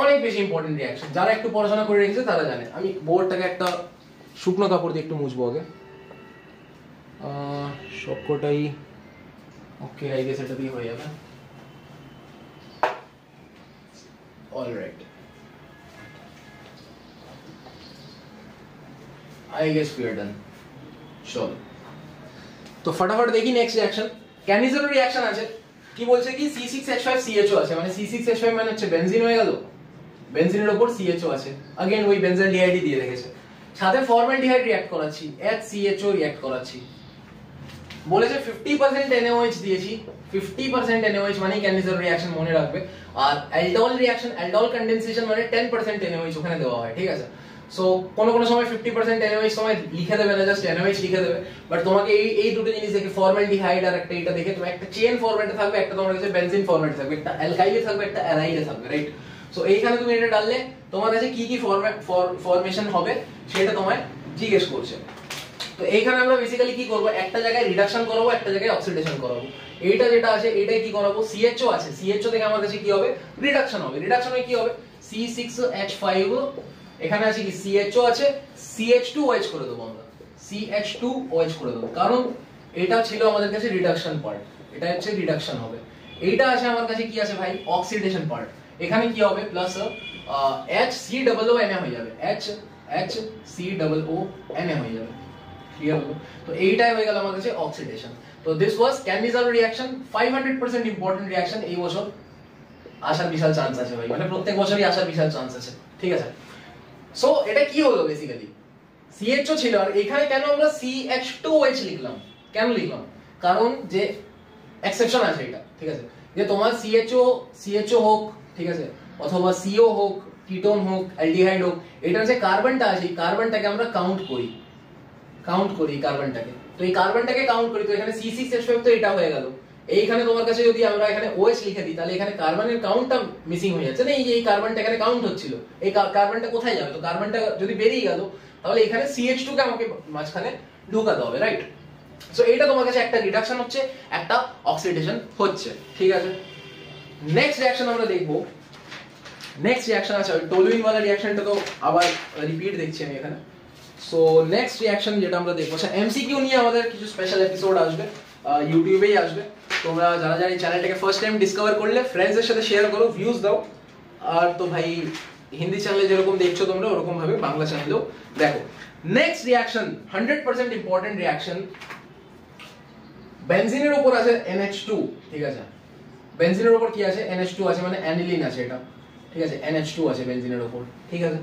অনেক বেশি ইম্পর্টেন্ট রিঅ্যাকশন, যারা একটু পড়াশোনা করে রেখেছে তারা জানে। আমি বোর্ডটাকে একটা শুকনো কাপড় দিয়ে একটু মুছবো আগে, সবকটাই ওকে, আই গেস এটা দিয়ে হয়ে যাবে। Alright, I guess we are done. চলো তো ফটাফট দেখি নেক্সট রিঅ্যাকশন। ক্যানিজোলো রিঅ্যাকশন আছে, কি বলছে কি C6H5CHO আছে, মানে C6H5 মানে হচ্ছে বেনজিন হয়ে গেল, বেনজিনের উপর CHO আছে, अगेन ওই বেনজালডিহাইড দিয়ে রেখেছে, সাথে ফরমালডিহাইড রিঅ্যাক্ট করাচ্ছি, HCHO রিঅ্যাক্ট করাচ্ছি। বলেছে 50% NaOH দিয়েছি, 50% NaOH মানে ক্যানিজোলো রিঅ্যাকশন মনে রাখবে। আর অ্যালডোল রিঅ্যাকশন, অ্যালডোল কনডেনসেশন মানে 10% NaOH ওখানে দেওয়া হয়, ঠিক আছে? সো কোনো সময় 50% NaOH সময় লিখে দেবে না, জাস্ট NaOH লিখে দেবে। বাট তোমাকে এই দুটো জিনিস দেখে, ফরমালডিহাইড আর একটা এটা দেখে, তোমার একটা চেইন ফরম্যাটে থাকবে, একটা তোমার কাছে বেনজিন ফরম্যাটে থাকবে, একটা অ্যালকাইলে থাকবে, একটা অ্যালাইলে থাকবে, রাইট? সো এইখানে তুমি এটা ডাললে তোমার কাছে কি কি ফরমেশন হবে সেটা তোমায় জিজ্ঞেস করছে। তো এইখানে আমরা বেসিক্যালি কি করব, একটা জায়গায় রিডাকশন করাবো, একটা জায়গায় অক্সিডেশন করাবো। এইটা যেটা আছে এটাই কি করাবো, CHO আছে, CHO থেকে আমার কাছে কি হবে, রিডাকশন হবে। রিডাকশনে কি হবে, C6H5, এখানে আছে কি CHO আছে, CH2OH করে দেবো আমরা, CH2OH করে দেবো, কারণ এটা ছিল আমাদের কাছে রিডাকশন পার্ট, এটা হচ্ছে রিডাকশন হবে। এইটা আছে আমার কাছে কি আছে ভাই অক্সিডেশন পার্ট, এখানে কি হবে প্লাস HCOO হয়ে যাবে, HCOO হয়ে যাবে, ক্লিয়ার হলো? তো এইটাই হয়ে গেল আমার কাছে অক্সিডেশন। তো this was Cannizzaro reaction, 500% important reaction, এই বছর আসার বিশাল চান্স আছে ভাই, মানে প্রত্যেক বছরই আসার বিশাল চান্স আছে, ঠিক আছে? সো এটা কি হলো বেসিক্যালি CHO ছিল, আর এখানে কেন আমরা CH2OH লিখলাম, কেন লিখলাম? কারণ যে এক্সেপশন আছে এটা, ঠিক আছে, যে তোমার CHO হোক, ঠিক আছে, অথবা CO হোক, কিটোন হোক, অ্যালডিহাইড হোক, এটার যে কার্বনটা আছে এই কার্বনটাকে আমরা কাউন্ট করি কার্বনটাকে, তো এই কার্বনটাকে কাউন্ট করি, তো এখানে C6H5 তো এটা হয়ে গেল। এইখানে তোমার কাছে যদি আমরা এখানে OH লিখে দিই তাহলে এখানে কার্বনের কাউন্টটা মিসিং হয়ে যাচ্ছে না, এই কার্বনটা এখানে কাউন্ট হচ্ছিল, এই কার্বনটা কোথায় যাবে? তো কার্বনটা যদি বেরিয়ে গেল তাহলে এখানে CH2 কে আমাকে মাঝখানে ঢোকাতে হবে, রাইট? সো এটা তোমার কাছে একটা রিডাকশন হচ্ছে, একটা অক্সিডেশন হচ্ছে, ঠিক আছে? নেক্সট রিঅ্যাকশন আমরা দেখবো, নেক্সট রিঅ্যাকশন আছে টলুইন ওয়ালা রিঅ্যাকশনটা, তো আবার রিপিট দেখছি আমি এখানে। সো নেক্সট রিঅ্যাকশন যেটা আমরা দেখবো, আচ্ছা MCQ নিয়ে আমাদের কিছু স্পেশাল এপিসোড আসবে, ইউটিউবেই আসবে, তোমরা যারা যারা এই চ্যানেলটাকে ফার্স্ট টাইম ডিসকভার করলে ফ্রেন্ডসদের সাথে শেয়ার করো, ভিউজ দাও, আর তো ভাই হিন্দি চ্যানেলে যেরকম দেখছো তোমরা ওরকম ভাবে বাংলা চ্যানেলেও দেখো। নেক্সট রিঅ্যাকশন 100% ইম্পর্টেন্ট রিঅ্যাকশন, বেনজিনের উপর আছে NH2, ঠিক আছে, বেনজিনের উপর কি আছে NH2 আছে, মানে অ্যানিলিন আছে এটা, ঠিক আছে, NH2 আছে বেনজিনের উপর, ঠিক আছে,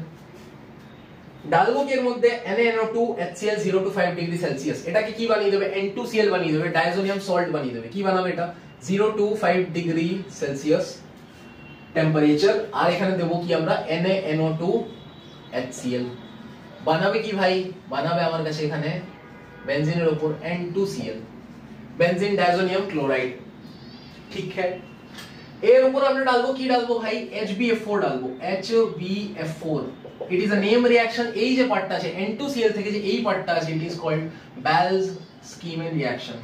ডালবো কি এর মধ্যে NaNO2 HCl 0 to 5 degree Celsius, এটাকে কি বানিয়ে দেবে N2Cl বানিয়ে দেবে, ডাইজোনিয়াম সল্ট বানিয়ে দেবে, কি বানাবে এটা 0 to 5 ডিগ্রি সেলসিয়াস টেম্পারেচার, আর এখানে দেবো কি আমরা NaNO2 HCl, বানাবে কি ভাই, বানাবে আমার কাছে এখানে বেনজিনের উপর N2Cl, বেনজিন ডাইজোনিয়াম ক্লোরাইড, ঠিক है? এর উপর আমরা ডালবো কি ডালবো ভাই HbF4 ডালবো, HbF4, it is a name reaction, এই যে পার্টটা আছে N2Cl থেকে যে এই পার্টটা আছে it is called Bals-Schiemann reaction.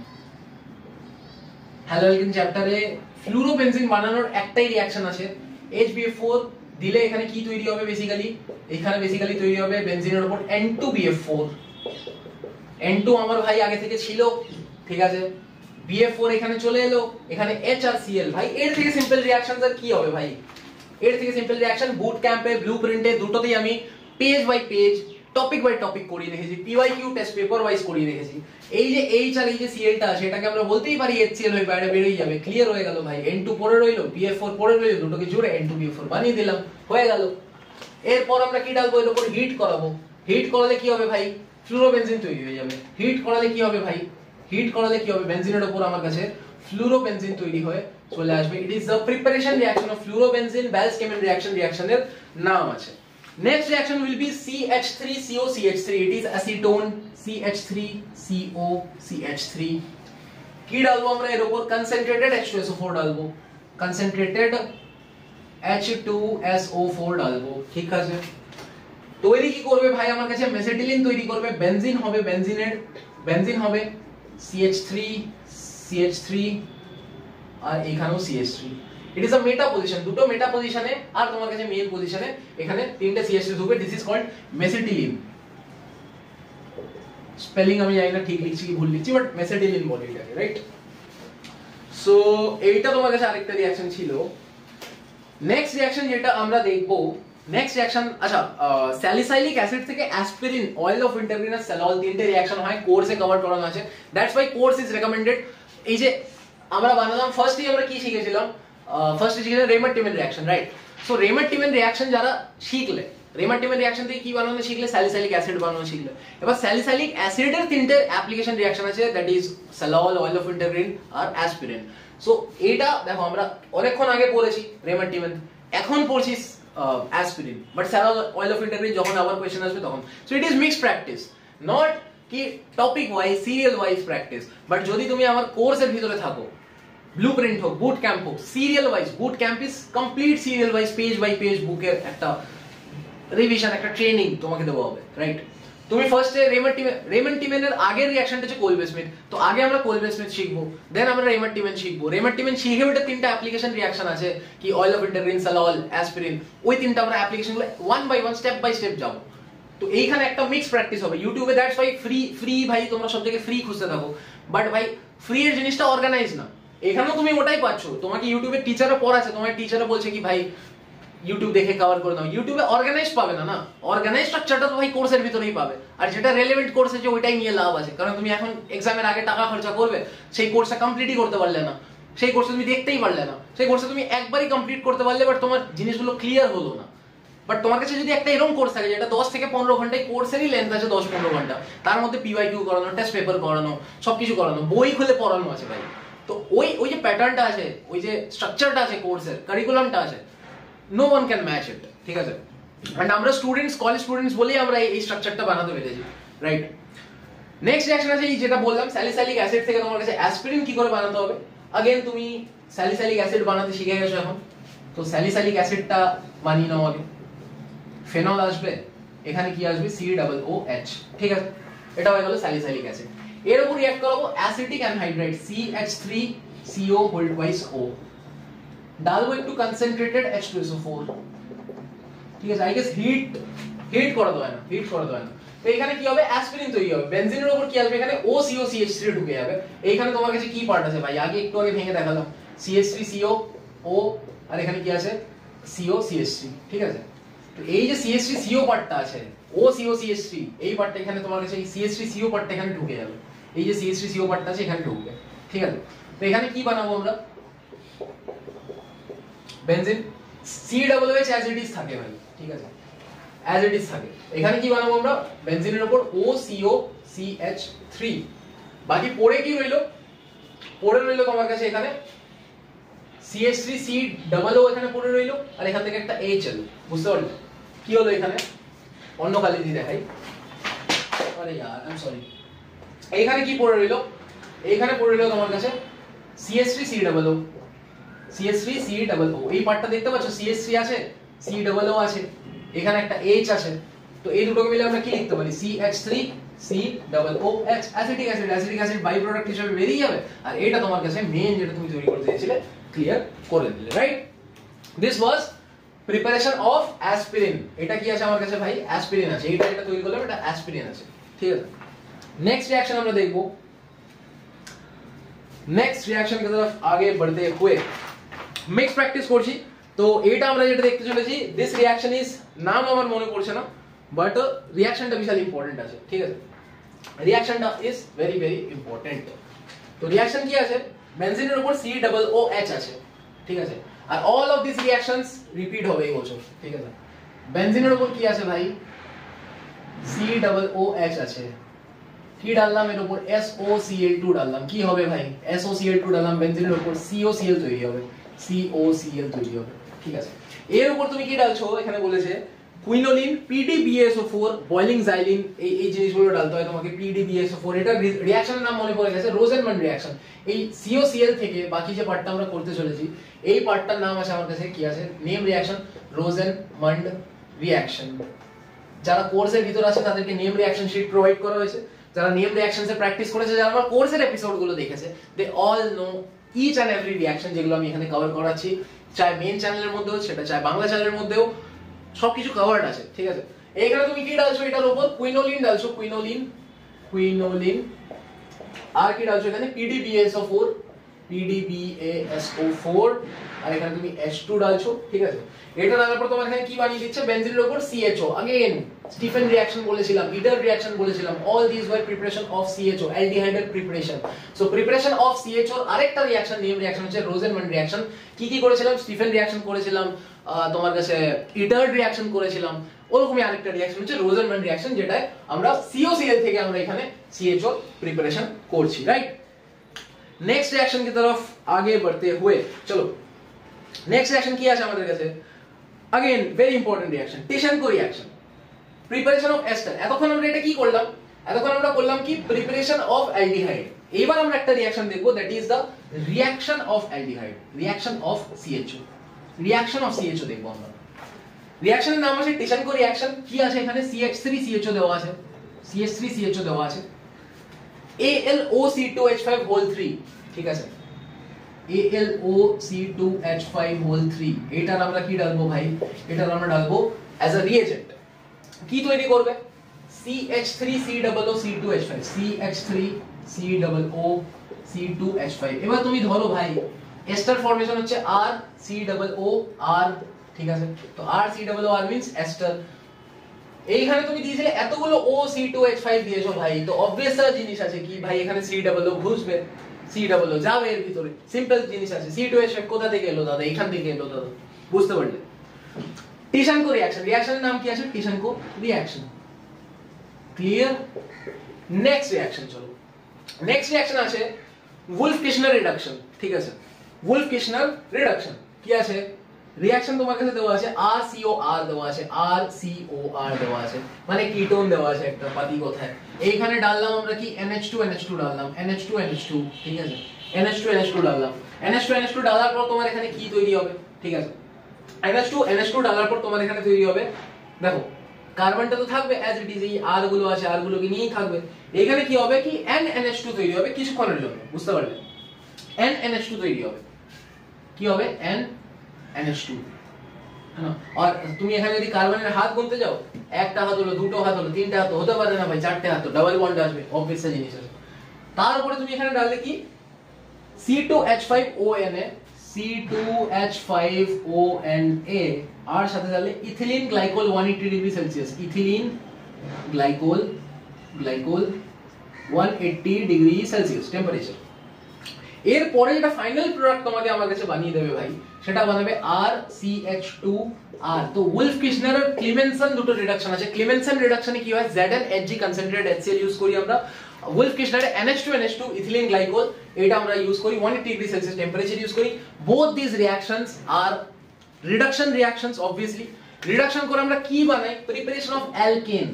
Haloalkane চ্যাপ্টারে ফ্লুরোবেনজিন বানানোর একটাই রিঅ্যাকশন আছে, HbF4 দিলে এখানে কি তৈরি হবে বেসিক্যালি, এখানে বেসিক্যালি তৈরি হবে বেনজিনের উপর N2BF4, N2 আমার ভাই আগে থেকে ছিল, ঠিক আছে, BF4 এখানে চলে এলো, এখানে H আর Cl, ভাই এর থেকে সিম্পল রিঅ্যাকশন আর কি হবে ভাই, এর থেকে সিম্পল রিঅ্যাকশন বুট ক্যাম্পে ব্লুপ্রিন্টে দুটোতেই আমি page by page topic by topic করিয়ে রেখেছি, PYQ টেস্ট পেপার ওয়াইজ করিয়ে রেখেছি। এই যে H আর এই যে Cl টা আছে এটাকে আমরা বলতেই পারি HCl হয়ে বাইরে বেরিয়ে যাবে, ক্লিয়ার হয়ে গেল ভাই, N2 পড়ে রইলো, BF4 পড়ে রইলো, দুটোকে জুড়ে N2BF4 বানিয়ে দিলাম, হয়ে গেল। এরপর আমরা কি ডালবো, এর উপর হিট করাবো, হিট করালে কি হবে ভাই ফ্লুরোবেনজিন তৈরি হয়ে যাবে, হিট করালে কি হবে ভাই, হিট করালে কি হবে বেনজিনের উপর আমার কাছে ফ্লুরোবেনজিন তৈরি হয়ে চলে আসবে, it is the preparation reaction of fluorobenzene, Bals-Schiemann reaction, রিঅ্যাকশনের নাম আছে। Next reaction will be CH3COCH3, it is acetone, CH3COCH3, কি ডালবো আমরা এর উপর কনসেন্ট্রেটেড H2SO4 ডালবো, কনসেন্ট্রেটেড H2SO4 ডালবো, ঠিক আছে। তৈরি কি করবে ভাই আমার কাছে মেসেটিলিন তৈরি করবে, বেনজিন হবে, বেনজিন হবে CH3 আর এখানেও CH3, it is a meta position, দুটো মেটা পজিশনে আর তোমার কাছে মেইন পজিশনে এখানে তিনটে CH3 থাকবে, দিস ইজ কল্ড মেসেটিলিন, স্পেলিং আমি জানি না ঠিক লিখছি কি ভুল লিখছি, বাট মেসেটিলিন বলে এটাকে, রাইট? সো এইটা তোমার কাছে আরেকটা রিঅ্যাকশন ছিল। নেক্সট রিঅ্যাকশন যেটা আমরা দেখবো, নেক্সট রিঅ্যাকশন, আচ্ছা স্যালিসাইলিক অ্যাসিড থেকে অ্যাসপিরিন, অয়েল অফ ইন্টারগ্রিন আর স্যালল, তিনটে রিঅ্যাকশন হয়, কোর্সে কভার করানো আছে, that's why course is recommended. এই যে আমরা বানালাম ফার্স্টে আমরা কি শিখেছিলাম, ফার্স্টে শিখেছিলাম রেমার-টিমেন রিঅ্যাকশন, রাইট? সো রেমার-টিমেন রিঅ্যাকশন যারা শিখলে, রেমার-টিমেন রিঅ্যাকশন থেকে কি বানানো শিখলে, স্যালিসাইলিক অ্যাসিড বানানো শিখলে। এবার স্যালিসাইলিক অ্যাসিডের তিনটে অ্যাপ্লিকেশন রিঅ্যাকশন আছে, that is salol, oil of wintergreen আর অ্যাসপিরিন। সো এটা দেখো আমরা অনেকক্ষণ আগে পড়েছি রেমার-টিমেন, এখন পড়ছি aspirin, but salol, oil of wintergreen যখন আবার কোয়েশ্চেন আসবে তখন। So it is mixed practice, not কি topic wise serial wise practice, but যদি তুমি আমার কোর্সের ভিতরে থাকো, ব্লুপ্রিন্ট হোক, বুট ক্যাম্প হোক, serial wise, boot camp is complete serial wise, page by page বুকের একটা রিভিশন, একটা ট্রেনিং তোমাকে দেওয়া হবে, রাইট? তুমি ফার্স্টে রেমার-টিমেনের আগের রিঅ্যাকশনটা হচ্ছে কোলবে-স্মিথ, তো আগে আমরা কোলবে-স্মিথ শিখবো, দেন আমরা রেমার-টিমেন শিখবো, রেমার-টিমেন শিখে ওটা তিনটা অ্যাপ্লিকেশন রিঅ্যাকশন আছে, কি oil of wintergreen, salol, aspirin, ওই তিনটা আমরা অ্যাপ্লিকেশনগুলো one by one step by step যাবো। তো এইখানে একটা মিক্স প্র্যাকটিস হবে ইউটিউবে, দ্যাটস ওয়াই ফ্রি ভাই তোমরা সব জায়গায় ফ্রি খুঁজতে থাকো, বাট ভাই ফ্রি এর জিনিসটা অর্গানাইজ না, এখানেও তুমি ওটাই পাচ্ছ, তোমাকে ইউটিউবে টিচাররা পড়াচ্ছে, তোমার টিচাররা বলছে কি ভাই ইউটিউব দেখে কভার করে দাও। ইউটিউবে অর্গানাইজ পাবে না, না অর্গানাইজ স্ট্রাকচারটা তো ভাই কোর্সের ভিতরেই পাবে, আর যেটা রেলেভেন্ট কোর্স আছে ওইটাই নিয়ে লাভ আছে। কারণ তুমি এখন এক্সামের আগে টাকা খরচা করবে, সেই কোর্সটা কমপ্লিটই করতে পারলে না, সেই কোর্সে তুমি দেখতেই পারলে না, সেই কোর্সে তুমি একবারই কমপ্লিট করতে পারলে বাট তোমার জিনিসগুলো ক্লিয়ার হলো না। বাট তোমার কাছে যদি একটা এরকম কোর্স থাকে যেটা 10 থেকে 15 ঘন্টায়, কোর্সেরই লেন্থ আছে 10-15 ঘন্টা, তার মধ্যে পিওয়াইকিউ করানো, টেস্ট পেপার করানো, সবকিছু করানো, বই খুলে পড়ানো আছে ভাই, তো ওই যে প্যাটার্নটা আছে, ওই যে স্ট্রাকচারটা আছে কোর্সের, কারিকুলামটা আছে, নো ওয়ান ক্যান ম্যাচ ইট, ঠিক আছে। এন্ড আমরা স্টুডেন্টস, কলেজ স্টুডেন্টস বলেই আমরা এই স্ট্রাকচারটা বানাতে পেরেছি, রাইট। নেক্সট রিঅ্যাকশন আছে এই যেটা বললাম, স্যালিসাইলিক অ্যাসিড থেকে তোমার কাছে অ্যাসপিরিন কি করে বানাতে হবে। अगेन তুমি স্যালিসাইলিক অ্যাসিড বানাতে শিখে গেছো এখন, তো স্যালিসাইলিক অ্যাসিডটা বানিয়ে নাও আগে। ফেনল আসবে, এখানে কি আসবে COOH, ঠিক আছে, এটা হয়ে গেল স্যালিসাইলিক অ্যাসিড। এর উপর রিঅ্যাক্ট করাবো অ্যাসিটিক অ্যানহাইড্রাইড CH3CO, ডালবো একটু কনসেন্ট্রেটেড H2SO4, ঠিক আছে। আই গেস হিট করা হয় না, হিট করা হয় না, তো এখানে কি হবে অ্যাসপিরিন তৈরি হবে। বেনজিনের উপর কি আসবে, এখানে OCOCH3 ঢুকে যাবে। এইখানে তোমার কাছে কি পার্ট আছে ভাই, একটু আগে ভেঙে দেখালাম, CH3CO, আর এখানে কি আছে COCH3, ঠিক আছে। তো এই যে CH3CO পার্টটা আছে, OCOCH3, এই পার্টটা এখানে তোমার কাছে, এই CH3CO পার্টটা এখানে ঢুকে যাবে, এই যে CH3CO পার্টটা আছে এখানে ঢুকবে, ঠিক আছে। তো এখানে কি বানাবো আমরা, benzene COOH as it is থাকে ভাই, ঠিক আছে, অ্যাজ ইট ইজ থাকে। এখানে কি বানাবো আমরা, বেনজিনের উপর OCOCH3, বাকি পড়ে কি রইলো, পড়ে রইলো তোমার কাছে এখানে CH3COO এখানে পড়ে রইলো, আর এখান থেকে একটা HL, বুঝতে পারলে কি হলো এখানে, অন্য কালি দিয়ে দেখাই, আরে यार আই এম সরি, এইখানে কি পড়ে রইলো, এইখানে পড়ে রইলো তোমার কাছে CH3COO, এই পার্টটা দেখতে পাচ্ছ, CH3 আছে, COO আছে, এখানে একটা H আছে, তো এই দুটোকে মিলে আমরা কি লিখতে পারি CH3COOH, acetic acid, acetic acid by product হিসেবে বেরিয়ে যাবে, আর এটা তোমার কাছে মেইন যেটা তুমি তৈরি করতে চেয়েছিলে ক্লিয়ার করে দিলে, right. This was preparation of aspirin. এটা কি আছে আমার কাছে ভাই, অ্যাসপিরিন আছে, এটা তৈরি করলাম, এটা অ্যাসপিরিন আছে, ঠিক আছে। नेक्स्ट रिएक्शन আমরা দেখব, नेक्स्ट रिएक्शन की तरफ आगे बढ़ते हुए মিক্স প্র্যাকটিস করছি। তো এটা আমরা যেটা দেখতে চলেছি, দিস রিঅ্যাকশন ইজ, নাম আমার মনে পড়ছে না বাট রিঅ্যাকশনটা বিশাল ইম্পর্টেন্ট আছে, ঠিক আছে, রিঅ্যাকশনটা ইজ ভেরি ভেরি ইম্পর্টেন্ট। তো রিঅ্যাকশন কি আছে, বেনজিনের উপর COOH আছে, ঠিক আছে, আর all of this reactions repeat হবে এই বছর, ঠিক আছে। বেনজিনের উপর কি আছে ভাই, COOH আছে, কি ডাললাম এর উপর SOCl2 ডাললাম, কি হবে ভাই SOCl2 ডাললাম, বেনজিনের উপর COCl তৈরি হবে, COCl তৈরি হবে, ঠিক আছে। এর উপর তুমি কি ডালছো, এখানে বলেছে কুইনোলিন, PDBSO4, বয়লিং জাইলিন, এই জিনিসগুলো ডালতে হয় তোমাকে, PDBSO4, এটা রিঅ্যাকশনের নাম মনে পড়ে গেছে, রোজেনমান্ড রিঅ্যাকশন। এই COCl থেকে বাকি যে পার্টটা আমরা করতে চলেছি, এই পার্টটার নাম আছে আমার কাছে কি আছে, নেম রিঅ্যাকশন, রোজেনমান্ড রিঅ্যাকশন। যারা কোর্সের ভিতর আছে তাদেরকে নেম রিঅ্যাকশন শীট প্রোভাইড করা হয়েছে, যারা নেম রিঅ্যাকশনসে প্র্যাকটিস করেছে, যারা আমার কোর্সের এপিসোডগুলো দেখেছে, they all know each and every reaction যেগুলো আমি এখানে কভার করাচ্ছি, চাই মেইন চ্যানেলের মধ্যেও সেটা, চাই বাংলা চ্যানেলের মধ্যেও, সবকিছু কভারড আছে, ঠিক আছে। এখানে তুমি কি ডালছো, এটার উপর কুইনোলিন ডালছো, কুইনোলিন, আর কি ডালছো এখানে PDBSO4, আর এখানে তুমি H2 ডালছো, ঠিক আছে। এটা ডালার পর তোমার এখানে কি বানিয়ে দিচ্ছে, বেনজিনের উপর CHO, अगेन স্টিফেন রিঅ্যাকশন বলেছিলাম, ইডার রিঅ্যাকশন বলেছিলাম, all this were preparation of CHO, অ্যালডিহাইডের preparation. So preparation of CHO আরেকটা রিঅ্যাকশন, নেম রিঅ্যাকশন হচ্ছে রোজেনমান্ড রিঅ্যাকশন। কি করেছিলাম, স্টিফেন রিঅ্যাকশন করেছিলাম, তোমার কাছে ইডার রিঅ্যাকশন করেছিলাম, ওরকমই আরেকটা রিঅ্যাকশন হচ্ছে রোজেনমান্ড রিঅ্যাকশন, যেটা আমরা COCl থেকে আমরা এখানে CHO প্রিপারেশন করছি, রাইট। नेक्स्ट रिएक्शन की तरफ आगे बढ़ते हुए चलो, नेक्स्ट रिएक्शन কি আছে আমাদের কাছে, again very important reaction, Tishchenko reaction, preparation of ester. এতক্ষণ আমরা এটা কি করলাম, এতক্ষণ আমরা করলাম কি প্রিপারেশন অফ অ্যালডিহাইড। এবার আমরা একটা রিঅ্যাকশন দেখব, that is the reaction of aldehyde, reaction of CHO, reaction of CHO দেখব আমরা। রিঅ্যাকশনের নাম আছে টিশানকো রিঅ্যাকশন। কি আছে এখানে, CH3CHO দেওয়া আছে, CH3CHO দেওয়া আছে, AlOC2H5 হোল 3, ঠিক আছে, AlOC2H5 হোল 3, এটার আমরা কি ডালবো ভাই, এটার আমরা ডালবো অ্যাজ আ রিএজেন্ট। কি তৈরি করবে, CH3COOC2H5, CH3COOC2H5, C2H5। এবার তুমি ধরো ভাই এস্টার ফর্মেশন হচ্ছে RCOO R, ঠিক আছে, তো RCOO R মিন্স এস্টার। এইখানে তুমি দিয়েছিলে এতগুলো OC2H5 দিয়েছো ভাই, তো অবভিয়াস জিনিস আছে কি ভাই এখানে COO ঘুষবে, COO যাবে এর ভিতরে, সিম্পল জিনিস আছে। C2H5 কোথা থেকে এলো দাদা? এখান থেকে এলো দাদা, বুঝতে পারলে? টিশানকো রিঅ্যাকশন, রিঅ্যাকশনের নাম কি আছে? টিশানকো রিঅ্যাকশন। ক্লিয়ার? নেক্সট রিঅ্যাকশন চলো। নেক্সট রিঅ্যাকশন আছে উলফ-কিশনার রিডাকশন, ঠিক আছে, উলফ-কিশনার রিডাকশন কি আছে? রিঅ্যাকশন তোমার কাছে দেওয়া আছে RCOR দেওয়া আছে, RCOR দেওয়া আছে, মানে কিটোন দেওয়া আছে একটা পাতি কথায়। এইখানে ডাললাম আমরা কি NH2 NH2 ডাললাম, NH2 NH2, ঠিক আছে, NH2 NH2 ডাললাম। NH2 NH2 ডালার পর তোমার এখানে কি তৈরি হবে? ঠিক আছে, NH2 NH2 ডালার পর তোমার এখানে তৈরি হবে, দেখো কার্বনটা তো থাকবে অ্যাজ ইট ইজ, এই আর গুলো আছে, আর গুলোকে নিয়েই থাকবে। এখানে কি হবে কি NNH2 তৈরি হবে কিছুক্ষণের জন্য, বুঝতে পারলে? NNH2 তৈরি হবে, কি হবে? NNH2, হ্যাঁ। আর তুমি এখানে যদি কার্বনের হাত গুনতে যাও, একটা হাত হলো, দুটো হাত হলো, তিনটা হাত হতে পারে না ভাই, চারটে হাত, ডাবল বন্ড আসবে, অবভিয়াস জিনিস আছে। তারপরে তুমি এখানে ডাললে কি C2H5ONA, C2H5ONA, আর সাথে ডাললে ethylene glycol 180 degree Celsius, ethylene glycol 180 degree Celsius temperature. এরপরে যেটা ফাইনাল প্রোডাক্ট তোমাকে আমার কাছে বানিয়ে দেবে ভাই, সেটা বানাবে RCH2R। তো উলফ-কিশনার আর ক্লিমেনসন দুটো রিডাকশন আছে। ক্লিমেনসন রিডাকশনে কি হয়, ZnHg কনসেন্ট্রেটেড HCl ইউজ করি আমরা। উলফ-কিশনারে NH2 NH2 ইথিলিন গ্লাইকোল, এটা আমরা ইউজ করি 180 ডিগ্রি সেলসিয়াস টেম্পারেচার ইউজ করি। বোথ দিস রিঅ্যাকশনস আর রিডাকশন রিঅ্যাকশনস। অবভিয়াসলি রিডাকশন করে আমরা কি বানাই? প্রিপারেশন অফ অ্যালকেন,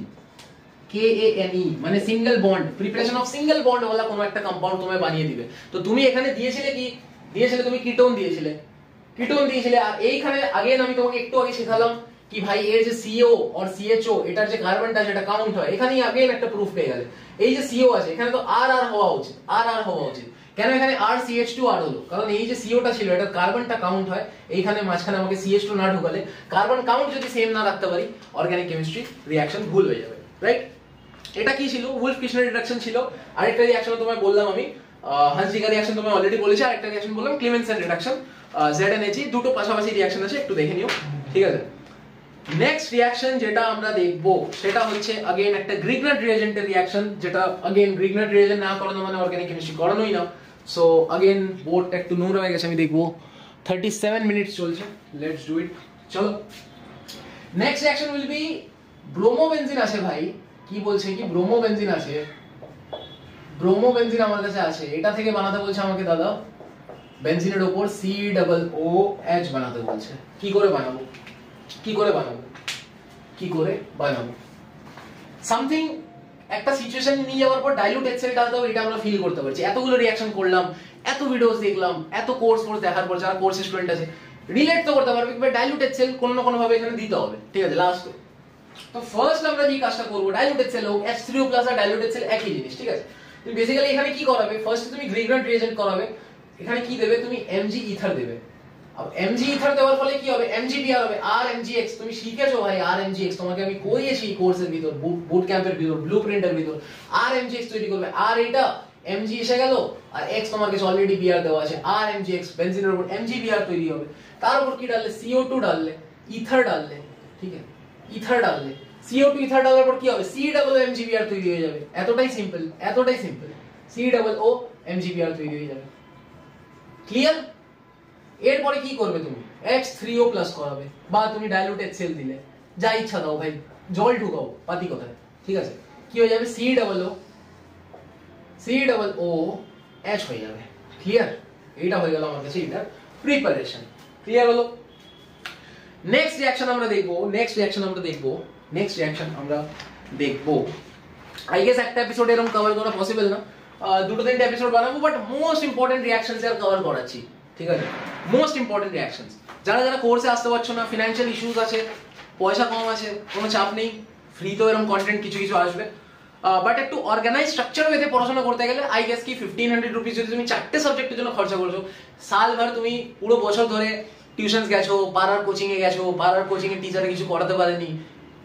KANE, মানে single bond, preparation of single bond वाला কোনো একটা কম্পাউন্ড তোমায় বানিয়ে দিবে। তো তুমি এখানে দিয়েছিলে কি? দিয়েছিলে তুমি কিটোন দিয়েছিলে, কিটোন দিয়েছিলে। আর এইখানে আগে আমি তোমাকে একটু আগে শেখালাম কি ভাই এর যে CO আর CHO, এটার যে কার্বনটা সেটা কাউন্ট হয়। এখানেই আগেন একটা প্রুফ পেয়ে গেলে। এই যে CO আছে এখানে তো R হওয়া উচিত, R হওয়া উচিত। কেন এখানে RCH2R হলো? কারণ এই যে COটা ছিল এটার কার্বনটা কাউন্ট হয়। এইখানে মাঝখানে আমাকে CH2 না ঢুকালে, কার্বন কাউন্ট যদি সেম না রাখতে পারি, অর্গানিক কেমিস্ট্রি রিঅ্যাকশন ভুল হয়ে যাবে, রাইট? এটা কি ছিল? উলফ-কিশনার রিডাকশন ছিল। আরেকটা রিঅ্যাকশন তোমায় বললাম আমি, হানজিকা রিঅ্যাকশন তোমায় অলরেডি বলেছি। আরেকটা রিঅ্যাকশন বললাম ক্লিমেনসন রিডাকশন, ZnHg, দুটো পাশাপাশি রিঅ্যাকশন আছে, একটু দেখে নিও, ঠিক আছে? নেক্সট রিঅ্যাকশন যেটা আমরা দেখব সেটা হচ্ছে अगेन একটা গ্রিগনাট রিএজেন্টের রিঅ্যাকশন, যেটা अगेन গ্রিগনাট রিএজেন্ট না করানো মানে অর্গানিক কেমিস্ট্রি করানোই না। সো अगेन বোর্ডটা একটু নোংরা হয়ে গেছে, আমি দেখবো। 37 মিনিটস চলছে, লেটস ডু ইট। চলো, নেক্সট রিঅ্যাকশন উইল বি ব্রোমোবেনজিন আছে ভাই। কি বলছে কি ব্রোমোবেনজিন আছে, ব্রোমোবেনজিন আমার কাছে আছে। এটা থেকে বানাতে বলছে আমাকে দাদা, বেনজিনের উপর COOH বানাতে বলছে। কি করে বানাবো, কি করে বানাবো, কি করে বানাবো? সামথিং একটা সিচুয়েশন নিয়ে যাওয়ার পর ডাইলুট HCl ডালতে হবে, এটা আমরা ফিল করতে পারছি। এতগুলো রিঅ্যাকশন করলাম, এত ভিডিওস দেখলাম, এত কোর্স দেখার পর যারা কোর্স স্টুডেন্ট আছে রিলেট তো করতে পারবে, বাট ডাইলুট HCl কোনো না কোনো ভাবে এখানে দিতে হবে, ঠিক আছে? লাস্ট তো ফার্স্ট আমরা যে কাজটা করব, ডাইলুট HCl হোক, H3O+ আর ডাইলুট HCl একই জিনিস, ঠিক আছে? তুমি বেসিক্যালি এখানে কি করাবে, ফার্স্ট তুমি গ্রিগনাট রিএজেন্ট করাবে। এখানে কি দেবে তুমি? Mg ইথার দেবে। अब Mg ইথার দেওয়ার ফলে কি হবে? MgBr হবে, RMgX। তুমি শিখেছো ভাই RMgX, তোমাকে আমি করিয়েছি কোর্সের ভিতর, বুট ক্যাম্পের ভিতর, ব্লুপ্রিন্টের ভিতর। RMgX তৈরি করবে, আর এটা Mg এসে গেল, আর X তোমার কাছে অলরেডি Br দেওয়া আছে, RMgX বেনজিনের উপর MgBr তৈরি হবে। তার উপর কি ডাললে? CO2 ডাললে, ইথার ডাললে, ঠিক আছে? ইথার ডাললে, CO2 ইথার ডালার পর কি হবে? COOMgBr তৈরি হয়ে যাবে। এতটাই সিম্পল, এতটাই সিম্পল। COOMgBr তৈরি হয়ে যাবে। ক্লিয়ার? এরপরে কি করবে তুমি? H3O+ করাবে, বা তুমি ডাইলুট HCl দিলে, যা ইচ্ছা দাও ভাই, জল ঢুকাও পাতি কথায়, ঠিক আছে? কি হয়ে যাবে? COOH হয়ে যাবে। ক্লিয়ার? এইটা হয়ে গেল আমার কাছে এটা প্রিপারেশন। ক্লিয়ার হলো? নেক্সট রিঅ্যাকশন আমরা দেখবো, আই গেস একটা এপিসোড এরকম কভার করা পসিবল না, দুটো তিনটা এপিসোড বানাবো, বাট মোস্ট ইম্পর্টেন্ট রিঅ্যাকশনস আর কভার করাচ্ছি, ঠিক আছে? Most important reactions. যারা যারা কোর্সে আসতে পারছো না, ফিনান্সিয়াল ইস্যুস আছে, পয়সা কম আছে, কোনো চাপ নেই, ফ্রি তো এরকম কন্টেন্ট কিছু কিছু আসবে, বাট একটু অর্গানাইজ স্ট্রাকচার ওয়েতে পড়াশোনা করতে গেলে আই গেস কি 1500 রুপিস যদি তুমি 4টে সাবজেক্টের জন্য খরচা করছো, সালভর তুমি পুরো বছর ধরে টিউশনস গেছো, পাড়ার কোচিং এ গেছো, পাড়ার কোচিং এর টিচারে কিছু করাতে পারেনি,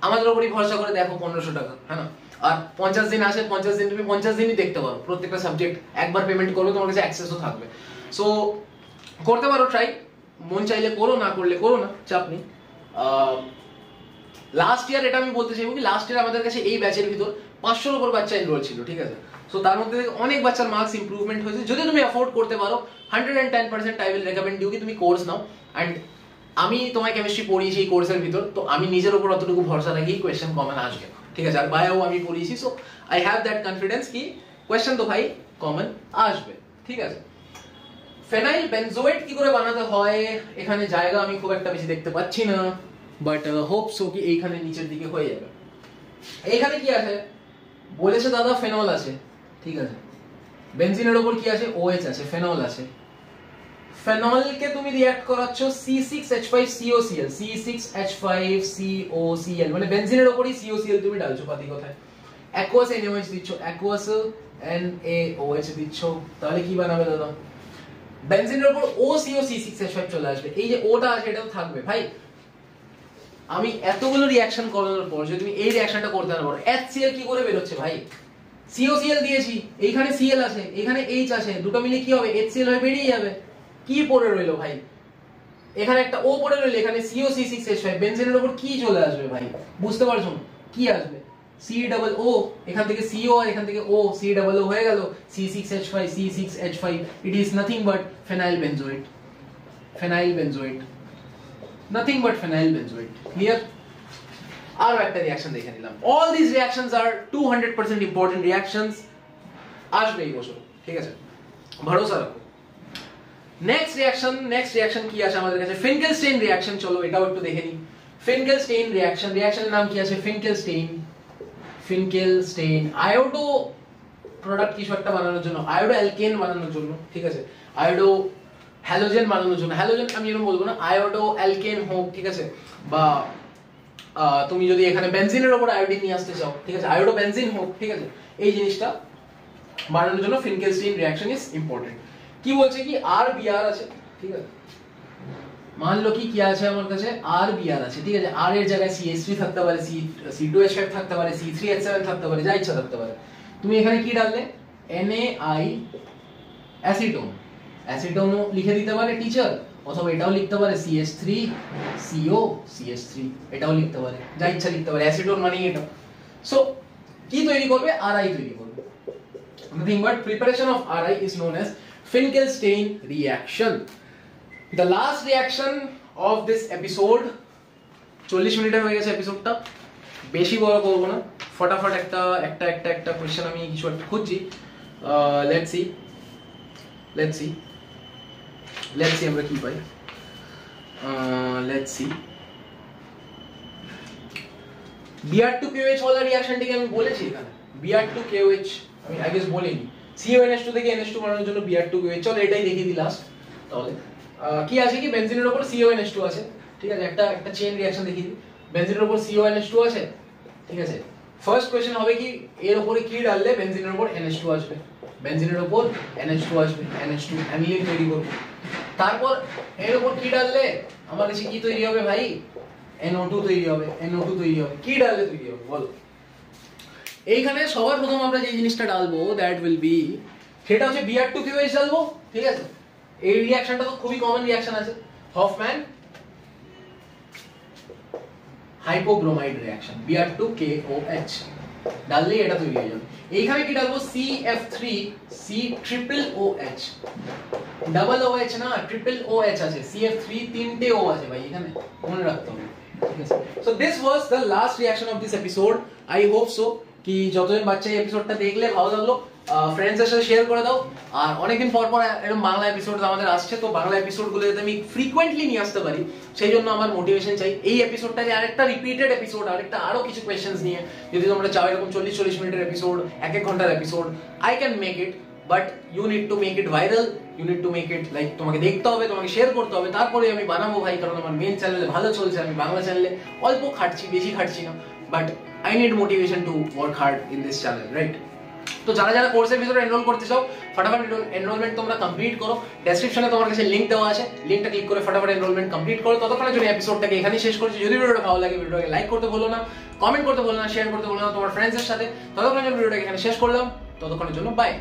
আমাদের উপরই ভরসা করে দেখো 1500 টাকা, হ্যাঁ না? আর 50 দিন আসে, 50 দিন তুমি 50 দিনই দেখতে পারো প্রত্যেকটা সাবজেক্ট। একবার পেমেন্ট করবে, তোমার কাছে অ্যাক্সেসও থাকবে। সো করতে পারো ট্রাই, মন চাইলে করো, না করলে করো না, চাপ নেই। লাস্ট ইয়ার এটা আমি বলতে চাইবো কি, লাস্ট ইয়ার আমাদের কাছে এই ব্যাচের ভিতর 500-র উপর বাচ্চা এনরোল ছিল, ঠিক আছে? সো তার মধ্যে অনেক বাচ্চার মার্কস ইমপ্রুভমেন্ট হয়েছে। যদি তুমি অ্যাফোর্ড করতে পারো 110% আই উইল রেকমেন্ড ইউ কি তুমি কোর্স নাও। অ্যান্ড আমি তোমায় কেমিস্ট্রি পড়িয়েছি এই কোর্সের ভিতর, তো আমি নিজের উপর অতটুকু ভরসা রাখি কোয়েশ্চেন কমন আসবে, ঠিক আছে? আর বায়োও আমি পড়িয়েছি, so I have that confidence কি কোয়েশ্চেন তো ভাই কমন আসবে, ঠিক আছে? ফেনাইল বেনজোয়েট কি করে বানাতে হয়, এখানে জায়গা আমি খুব একটা বেশি দেখতে পাচ্ছি না, বাট হোপ সো কি এইখানে নিচের দিকে হয়ে যাবে। এইখানে কি আছে বলেছে দাদা, ফেনল আছে, ঠিক আছে? বেনজিনের উপর কি আছে, OH আছে, ফেনল আছে। ফেনলকে তুমি রিঅ্যাক্ট করাচ্ছ C6H5COCl, C6H5COCl, মানে বেনজিনের উপরই COCl তুমি ঢালছো পাতি কথায়। অ্যাকুয়াস NaOH দিচ্ছ, অ্যাকুয়াস NaOH দিচ্ছ, তাহলে কি বানাবে দাদা? বেনজিনের উপর OCO C6H5 চলে আসবে। এই যে ওটা আছে এটাও থাকবে ভাই। আমি এতগুলো রিঅ্যাকশন করানোর পর যদি তুমি এই রিঅ্যাকশনটা করতে না পারো, HCl কি করে বের হচ্ছে ভাই? COCl দিয়েছি, এইখানে Cl আছে, এখানে H আছে, দুটো মিলে কি হবে? HCl হয়ে বেরিয়ে যাবে। কি পড়ে রইলো ভাই? এখানে একটা O পড়ে রইলো, এখানে CO C6H5, বেনজিনের উপর কি চলে আসবে ভাই? বুঝতে পারছো কি আসবে? C-O, এখান থেকে CO আর এখান থেকে O, C-O হয়ে গেল C6H5, C6H5, it is nothing but phenyl benzoate, phenyl benzoate, nothing but phenyl benzoate. Clear? আর একটা রিঅ্যাকশন দেখে নিলাম। All these reactions are 200% important reactions, আসবে এই বছর, ঠিক আছে? ভরসা রাখো। নেক্সট রিঅ্যাকশন কি আছে আমাদের কাছে? ফিনকেলস্টেইন রিঅ্যাকশন, চলো এটাও একটু দেখে নিই। ফিনকেলস্টেইন রিঅ্যাকশনের নাম কি আছে? ফিনকেলস্টেইন আয়োডো প্রোডাক্ট কিছু একটা বানানোর জন্য, আয়োডো অ্যালকেন বানানোর জন্য, ঠিক আছে? আয়োডো হ্যালোজেন বানানোর জন্য, হ্যালোজেন আমি এরকম বলবো না, আয়োডো অ্যালকেন হোক, ঠিক আছে? বা তুমি যদি এখানে বেনজিনের উপর আয়োডিন নিয়ে আসতে চাও, ঠিক আছে? আয়োডো বেনজিন হোক, ঠিক আছে? এই জিনিসটা বানানোর জন্য ফিনকেলস্টেইন রিঅ্যাকশন ইজ ইম্পর্টেন্ট। কি বলছে কি RBr আছে, ঠিক আছে? মান লো কি আছে আমার কাছে, RBr আছে, ঠিক আছে? R এর জায়গায় CH3 থাকতে পারে, C2H5 থাকতে পারে, C3H7 থাকতে পারে, যা ইচ্ছা থাকতে পারে। তুমি এখানে কি ডাললে? NaI অ্যাসিটোনও লিখে দিতে পারে টিচার, অথবা এটাও লিখতে পারে CH3CO CH3, এটাও লিখতে পারে, যা ইচ্ছা লিখতে পারে। অ্যাসিটোন মানে এটা। সো কি তৈরি করবে? RI তৈরি করবে। Nothing but preparation of RI is known as Finkelstein reaction. The last reaction of this episode, 40 মিনিটের হয়ে গেছে এপিসোডটা, বেশি বড় করব না, ফটাফট একটা কোশ্চেন আমি কিছু একটা খুঁজছি। let's see আমরা কি পাই। let's see Br2KOH वाला রিঅ্যাকশনটিকে আমি বলেছি এখানে, Br2KOH আমি আই গেস বলিনি। CONH2 থেকে NH2 বানানোর জন্য Br2KOH, চলো এটাই দেখিয়ে দিই লাস্ট। তাহলে কি আছে কি, বেনজিনের উপর CONH2 আছে, ঠিক আছে? একটা চেইন রিঅ্যাকশন দেখিয়ে দিই। বেনজিনের উপর CONH2 আছে, ঠিক আছে? ফার্স্ট কোশ্চেন হবে কি, এর উপরে কি ডাললে বেনজিনের উপর NH2 আসবে? বেনজিনের উপর NH2 আসবে, NH2 অ্যানিলিন তৈরি করবে। তারপর এর উপর কি ডাললে আমার কাছে কি তৈরি হবে ভাই? NO2 তৈরি হবে, NO2 তৈরি হবে। কি ডাললে তৈরি হবে বলো? এইখানে সবার প্রথম আমরা যে জিনিসটা ডালবো দ্যাট উইল বি, সেটা হচ্ছে Br2KOH ডালবো, ঠিক আছে? এই রিঅ্যাকশনটা তো খুবই কমন রিঅ্যাকশন আছে, হফম্যান হাইপোব্রোমাইড রিঅ্যাকশন, Br2KOH ডাললে এটা তৈরি হয়ে যাবে। এইখানে কি ডালবো? CF3COOH, ডাবল OH না, ট্রিপল OH আছে, CF3 তিনটে O আছে ভাই, এখানে মনে রাখতে হবে, ঠিক আছে? So this was the last reaction of this episode. I hope so কি যতজন বাচ্চা এই এপিসোডটা দেখলে ভালো লাগলো, ফ্রেন্ডসদের সাথে শেয়ার করে দাও। আর অনেকদিন পর এরকম বাংলা এপিসোড আমাদের আসছে, তো বাংলা এপিসোডগুলো যাতে আমি ফ্রিকোয়েন্টলি নিয়ে আসতে পারি, সেই জন্য আমার মোটিভেশন চাই। এই এপিসোডটা যে আরেকটা রিপিটেড এপিসোড, আরো কিছু কোয়েশ্চেন্স নিয়ে যদি তোমরা চাও এরকম 40 মিনিটের এপিসোড, 1 ঘন্টার episode, I can make it, but you need to make it viral, you need to make it like, তোমাকে দেখতে হবে, তোমাকে শেয়ার করতে হবে, তারপরে আমি বানাবো ভাই। কারণ আমার মেন চ্যানেলে ভালো চলছে, আমি বাংলা চ্যানেলে অল্প খাটছি, বেশি খাটছি না, but I need motivation to work hard in this channel, right? তো যারা যারা কোর্সের ভিতরে এনরোল করতে চাও ফটাফট এনরোলমেন্ট তোমরা কমপ্লিট করো। ডেসক্রিপশনে তোমার কাছে লিংক দেওয়া আছে, লিংকটা ক্লিক করে ফটাফট এনরোলমেন্ট কমপ্লিট করো। ততক্ষণের জন্য এপিসোডটাকে এখানেই শেষ করছি। যদি ভিডিওটা ভালো লাগে ভিডিওটাকে লাইক করতে ভুলো না, কমেন্ট করতে ভুলো না, শেয়ার করতে ভুলো না তোমার ফ্রেন্ডসের সাথে। ততক্ষণের জন্য ভিডিওটাকে এখানে শেষ করলাম, ততক্ষণের জন্য বাই।